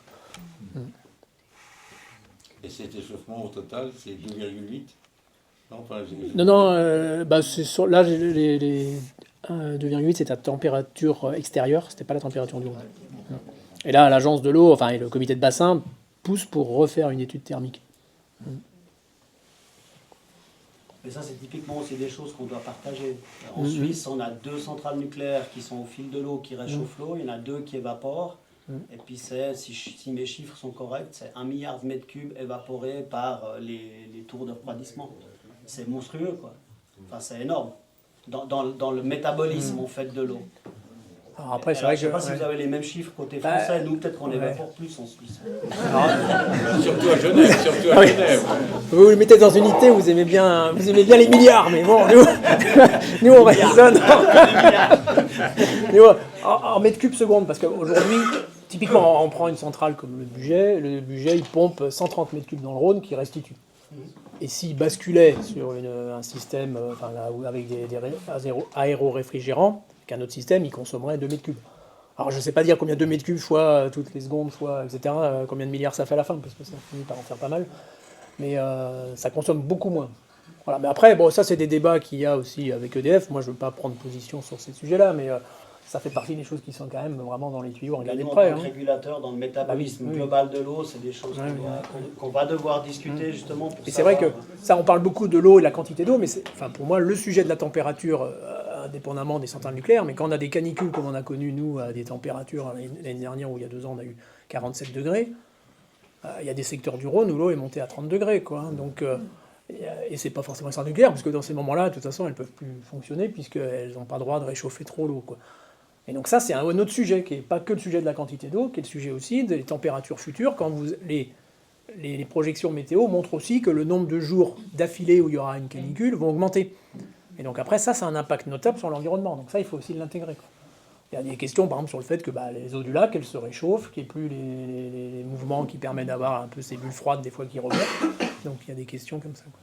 Et cet échauffement au total, c'est 2,8? Non, là, les 2,8, c'est à température extérieure, c'était pas la température du Rhône. Et là, l'agence de l'eau, et le comité de bassin pousse pour refaire une étude thermique. Mais ça, c'est typiquement aussi des choses qu'on doit partager. En Suisse, on a 2 centrales nucléaires qui sont au fil de l'eau, qui réchauffent l'eau. Il y en a 2 qui évaporent. Et puis, si mes chiffres sont corrects, c'est 1 milliard de mètres cubes évaporés par les tours de refroidissement. C'est monstrueux, quoi. Enfin, c'est énorme. Dans le métabolisme, en fait, de l'eau. Alors après, c'est Alors, vrai je ne sais que... pas si vous avez les mêmes chiffres côté français. Nous, peut-être qu'on évapore plus en Suisse. Surtout à Genève. Vous le mettez dans une unité, vous aimez bien les milliards, mais bon, nous on raisonne en mètres cubes secondes, parce qu'aujourd'hui, typiquement, on prend une centrale comme le budget, il pompe 130 mètres cubes dans le Rhône qui restitue. Et s'il basculait sur un système avec des aéro-réfrigérants, avec un autre système, il consommerait 2 mètres cubes. Alors je ne sais pas dire combien 2 mètres cubes fois toutes les secondes, fois etc., combien de milliards ça fait à la fin, parce que ça finit par en faire pas mal. Mais ça consomme beaucoup moins. Voilà. Mais après, bon, ça c'est des débats qu'il y a aussi avec EDF. Moi je ne veux pas prendre position sur ces sujets-là, mais ça fait partie des choses qui sont quand même vraiment dans les tuyaux. Regardez de En près. tant que régulateur dans le métabolisme global de l'eau, c'est des choses qu'on va devoir discuter justement pour Et c'est vrai que ça, on parle beaucoup de l'eau et de la quantité d'eau, mais c'est, pour moi, le sujet de la température, indépendamment des centrales nucléaires, mais quand on a des canicules comme on a connu, nous, à des températures, l'année dernière, ou il y a 2 ans, on a eu 47 degrés, il y a des secteurs du Rhône où l'eau est montée à 30 degrés, quoi. Donc, et c'est pas forcément les centrales nucléaires, parce que dans ces moments-là, de toute façon, elles peuvent plus fonctionner, puisqu'elles n'ont pas le droit de réchauffer trop l'eau, quoi. Et donc ça, c'est un autre sujet, qui n'est pas que le sujet de la quantité d'eau, qui est le sujet aussi des températures futures, quand les projections météo montrent aussi que le nombre de jours d'affilée où il y aura une canicule vont augmenter. Et donc après, ça a un impact notable sur l'environnement. Donc ça, il faut aussi l'intégrer, quoi. Il y a des questions, par exemple, sur le fait que les eaux du lac, elles se réchauffent, qu'il n'y ait plus les mouvements qui permettent d'avoir un peu ces bulles froides, des fois, qui remontent. Donc il y a des questions comme ça, quoi.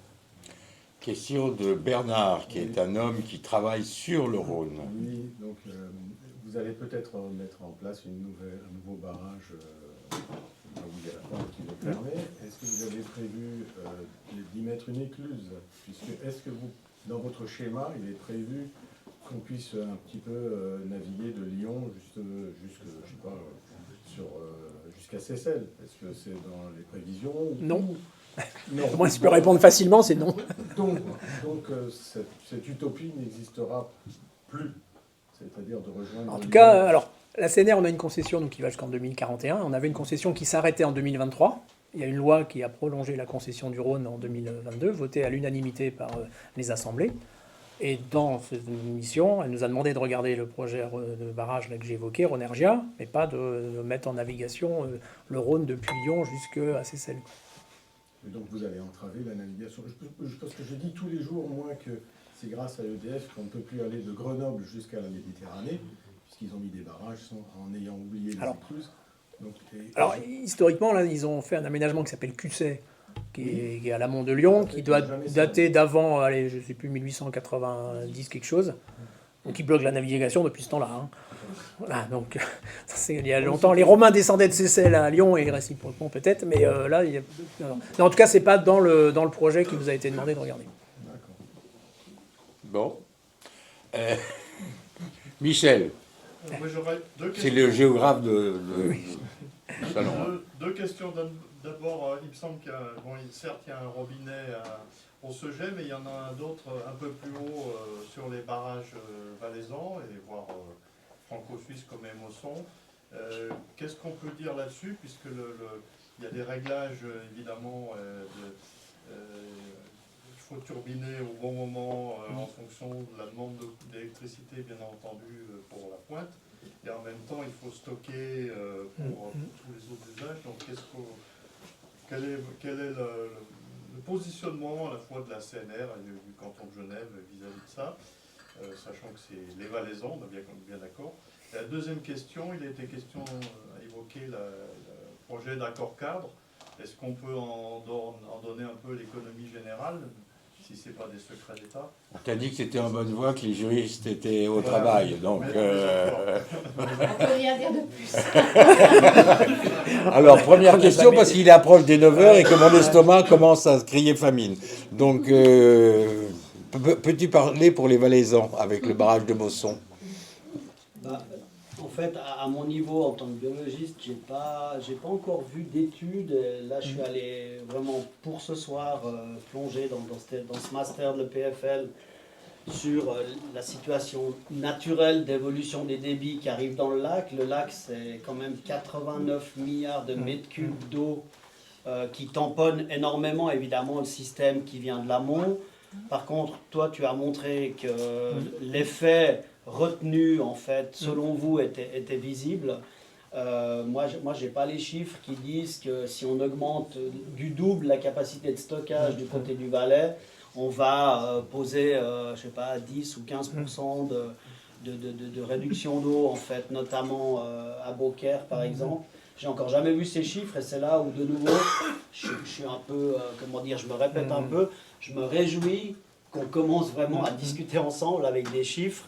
Question de Bernard, qui est un homme qui travaille sur le Rhône. Oui, donc vous allez peut-être mettre en place un nouveau barrage là où il y a la pente qui le permet. Est-ce que vous avez prévu d'y mettre une écluse? Est-ce que dans votre schéma, il est prévu qu'on puisse un petit peu naviguer de Lyon jusqu'à Seyssel? Est-ce que c'est dans les prévisions Non. Non. Moi, je peux répondre facilement, c'est non. Donc cette utopie n'existera plus, c'est-à-dire de rejoindre... En tout cas, alors, la CNR, on a une concession donc, qui va jusqu'en 2041. On avait une concession qui s'arrêtait en 2023. Il y a une loi qui a prolongé la concession du Rhône en 2022, votée à l'unanimité par les assemblées. Et dans cette mission, elle nous a demandé de regarder le projet de barrage là, que j'ai évoqué, Rhonergia, mais pas de mettre en navigation le Rhône depuis Lyon jusqu'à Seyssel. Et donc vous allez entraver la navigation. Parce que je dis tous les jours, moi, que c'est grâce à EDF qu'on ne peut plus aller de Grenoble jusqu'à la Méditerranée, puisqu'ils ont mis des barrages en ayant oublié les écluses. Alors, historiquement, là, ils ont fait un aménagement qui s'appelle Cusset, qui est à l'amont de Lyon, qui doit dater d'avant, allez, je ne sais plus, 1890 quelque chose, donc qui bloque la navigation depuis ce temps-là. Hein. Voilà, donc il y a longtemps, les Romains descendaient de Seyssel à Lyon et réciproquement peut-être, mais là, il y a... non, en tout cas, c'est pas dans le projet qui nous a été demandé de regarder. Bon. Michel, Moi, j'aurais deux c'est questions. le géographe de salon. Deux questions. D'abord, il me semble qu'il y a, certes, il y a un robinet au Seget, mais il y en a un autre un peu plus haut sur les barrages valaisans, et voire franco-suisse comme Émosson. Qu'est-ce qu'on peut dire là-dessus, puisque il y a des réglages, évidemment, il faut turbiner au bon moment en fonction de la demande d'électricité, bien entendu, pour la pointe. Et en même temps, il faut stocker pour tous les autres usages. Donc, quel est le positionnement à la fois de la CNR et du canton de Genève vis-à-vis de ça, sachant que c'est les valaisans, on est bien d'accord. La deuxième question, il a été question à évoquer le projet d'accord cadre. Est-ce qu'on peut en donner un peu l'économie générale, si ce n'est pas des secrets d'État? On t'a dit que c'était en bonne voie, que les juristes étaient au travail. Donc, On peut rien dire de plus. alors, première question, parce qu'il approche des 9h et que mon estomac commence à crier famine. Donc, peux-tu parler pour les Valaisans avec le barrage de Mosson? En fait, à mon niveau, en tant que biologiste, j'ai pas encore vu d'études. Là, je suis allé vraiment pour ce soir plonger dans ce master de l'EPFL sur la situation naturelle d'évolution des débits qui arrivent dans le lac. Le lac, c'est quand même 89 milliards de mètres cubes d'eau qui tamponne énormément, évidemment, le système qui vient de l'amont. Par contre, toi, tu as montré que l'effet retenu, en fait, selon vous, était visible. Moi, je n'ai pas les chiffres qui disent que si on augmente du double la capacité de stockage du côté du Valais, on va poser, je sais pas, 10 ou 15% de réduction d'eau, en fait, notamment à Beaucaire, par exemple. J'ai encore jamais vu ces chiffres et c'est là où, de nouveau, je suis un peu, comment dire, je me répète un peu, je me réjouis qu'on commence vraiment à discuter ensemble avec des chiffres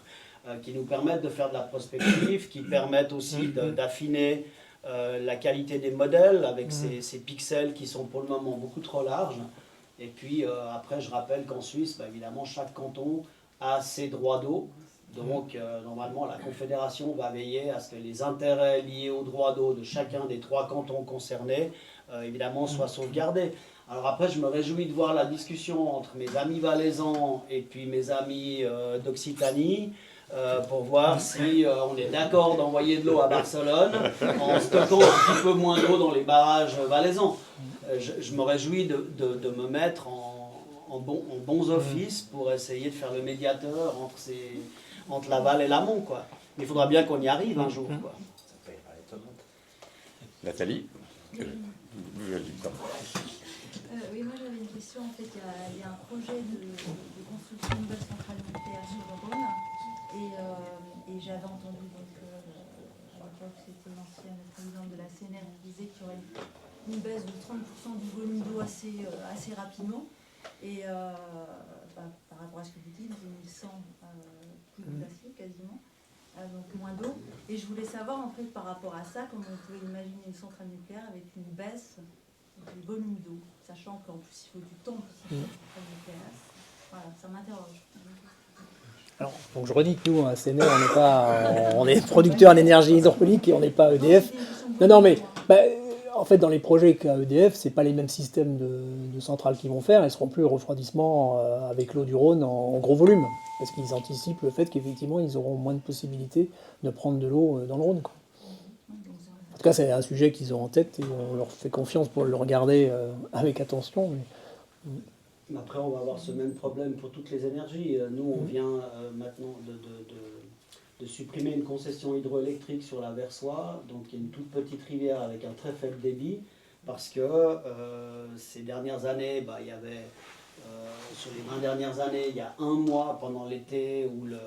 qui nous permettent de faire de la prospective, qui permettent aussi d'affiner la qualité des modèles avec ces pixels qui sont pour le moment beaucoup trop larges. Et puis après, je rappelle qu'en Suisse, bah, évidemment, chaque canton a ses droits d'eau. Donc, normalement, la Confédération va veiller à ce que les intérêts liés aux droits d'eau de chacun des 3 cantons concernés, évidemment, soient sauvegardés. Alors après, je me réjouis de voir la discussion entre mes amis valaisans et puis mes amis d'Occitanie pour voir si on est d'accord d'envoyer de l'eau à Barcelone en stockant un petit peu moins d'eau dans les barrages valaisans. Je me réjouis de me mettre en bons offices pour essayer de faire le médiateur entre l'aval et l'amont, quoi. Mais il faudra bien qu'on y arrive un jour, quoi. Ça peut être étonnant. Nathalie Oui, moi j'avais une question. En fait, il y a un projet de construction de nouvelles centrales nucléaires sur le Rhône. Et j'avais entendu, donc, à l'époque, c'était l'ancienne présidente de la CNR qui disait qu'il y aurait une baisse de 30% du volume d'eau assez rapidement. Et par rapport à ce que vous dites, 2100 plus glaciers quasiment, donc moins d'eau. Et je voulais savoir en fait par rapport à ça, comment on pouvait imaginer une centrale nucléaire avec une baisse du volume d'eau, sachant qu'en plus il faut du temps pour cette centrale nucléaire. Voilà, ça m'interroge. Alors, donc je redis que nous, à CNR, on est producteur en énergie hydraulique et on n'est pas EDF. Non, mais en fait, dans les projets qu'a EDF, ce n'est pas les mêmes systèmes de centrales qu'ils vont faire. Elles seront plus refroidissement avec l'eau du Rhône en gros volume, parce qu'ils anticipent le fait qu'effectivement, ils auront moins de possibilités de prendre de l'eau dans le Rhône, quoi. En tout cas, c'est un sujet qu'ils ont en tête et on leur fait confiance pour le regarder avec attention. Mais après, on va avoir ce même problème pour toutes les énergies. Nous, on vient maintenant de supprimer une concession hydroélectrique sur la Versoix, donc il y a une toute petite rivière avec un très faible débit, parce que ces dernières années, il y avait, sur les 20 dernières années, il y a un mois pendant l'été où le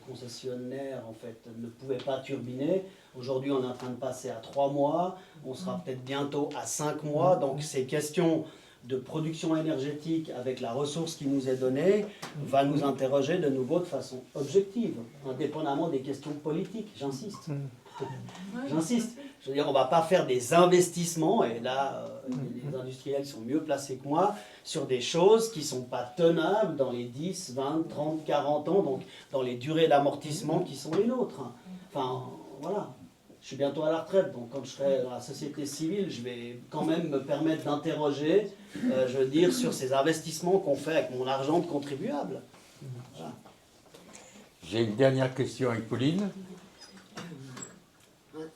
concessionnaire en fait, ne pouvait pas turbiner. Aujourd'hui, on est en train de passer à 3 mois, on sera peut-être bientôt à 5 mois, donc ces questions de production énergétique avec la ressource qui nous est donnée va nous interroger de nouveau de façon objective, indépendamment des questions politiques, j'insiste. J'insiste. Je veux dire, on ne va pas faire des investissements, et là, les industriels sont mieux placés que moi, sur des choses qui ne sont pas tenables dans les 10, 20, 30, 40 ans, donc dans les durées d'amortissement qui sont les nôtres. Enfin, voilà. Je suis bientôt à la retraite, donc quand je serai dans la société civile, je vais quand même me permettre d'interroger, je veux dire, sur ces investissements qu'on fait avec mon argent de contribuable. Voilà. J'ai une dernière question avec Pauline.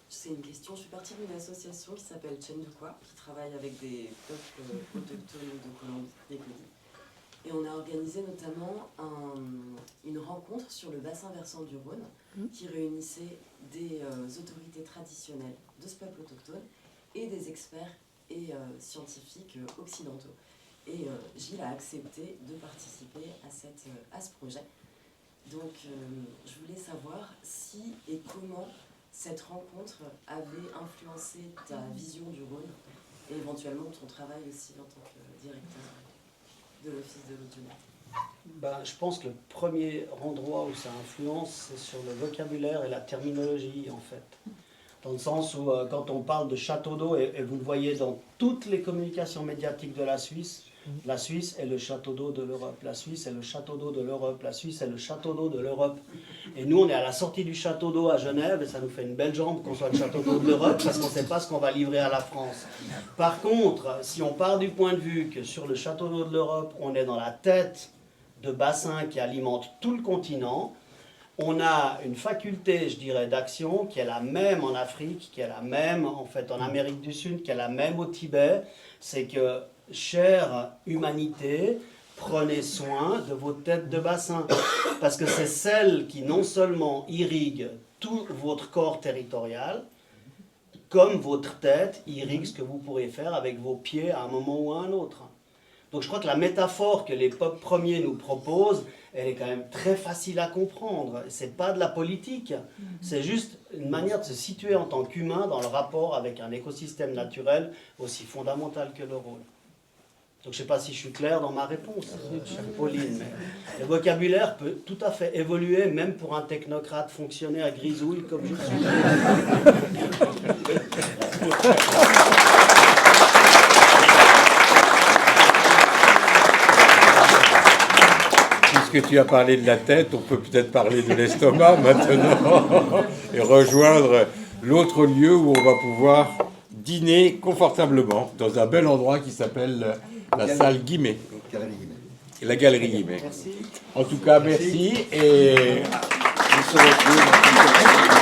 C'est une question. Je fais partie d'une association qui s'appelle Tchendukwa, qui travaille avec des peuples autochtones de Colombie-Britannique. Et on a organisé notamment une rencontre sur le bassin versant du Rhône qui réunissait des autorités traditionnelles de ce peuple autochtone et des experts et scientifiques occidentaux. Et Gilles a accepté de participer à ce projet. Donc je voulais savoir si et comment cette rencontre avait influencé ta vision du Rhône et éventuellement ton travail aussi en tant que directeur de l'Office de l'eau du Nord. Je pense que le premier endroit où ça influence, c'est sur le vocabulaire et la terminologie, en fait. Dans le sens où, quand on parle de château d'eau, et vous le voyez dans toutes les communications médiatiques de la Suisse est le château d'eau de l'Europe. La Suisse est le château d'eau de l'Europe. La Suisse est le château d'eau de l'Europe. Et nous, on est à la sortie du château d'eau à Genève, et ça nous fait une belle jambe qu'on soit le château d'eau de l'Europe, parce qu'on ne sait pas ce qu'on va livrer à la France. Par contre, si on part du point de vue que sur le château d'eau de l'Europe, on est dans la tête de bassins qui alimentent tout le continent, on a une faculté, je dirais, d'action qui est la même en Afrique, qui est la même en fait en Amérique du Sud, qui est la même au Tibet. C'est que, chère humanité, prenez soin de vos têtes de bassin, parce que c'est celles qui non seulement irriguent tout votre corps territorial, comme votre tête irrigue ce que vous pourrez faire avec vos pieds à un moment ou à un autre. Donc je crois que la métaphore que les peuples premiers nous proposent, elle est quand même très facile à comprendre. C'est pas de la politique, c'est juste une manière de se situer en tant qu'humain dans le rapport avec un écosystème naturel aussi fondamental que le rôle. Donc je ne sais pas si je suis clair dans ma réponse, chère Pauline, mais le vocabulaire peut tout à fait évoluer, même pour un technocrate fonctionnaire grisouille comme je suis. Puisque tu as parlé de la tête, on peut peut-être parler de l'estomac maintenant et rejoindre l'autre lieu où on va pouvoir dîner confortablement dans un bel endroit qui s'appelle la salle Guimet. La galerie Guimet. Merci. En tout cas, merci et On se retrouve.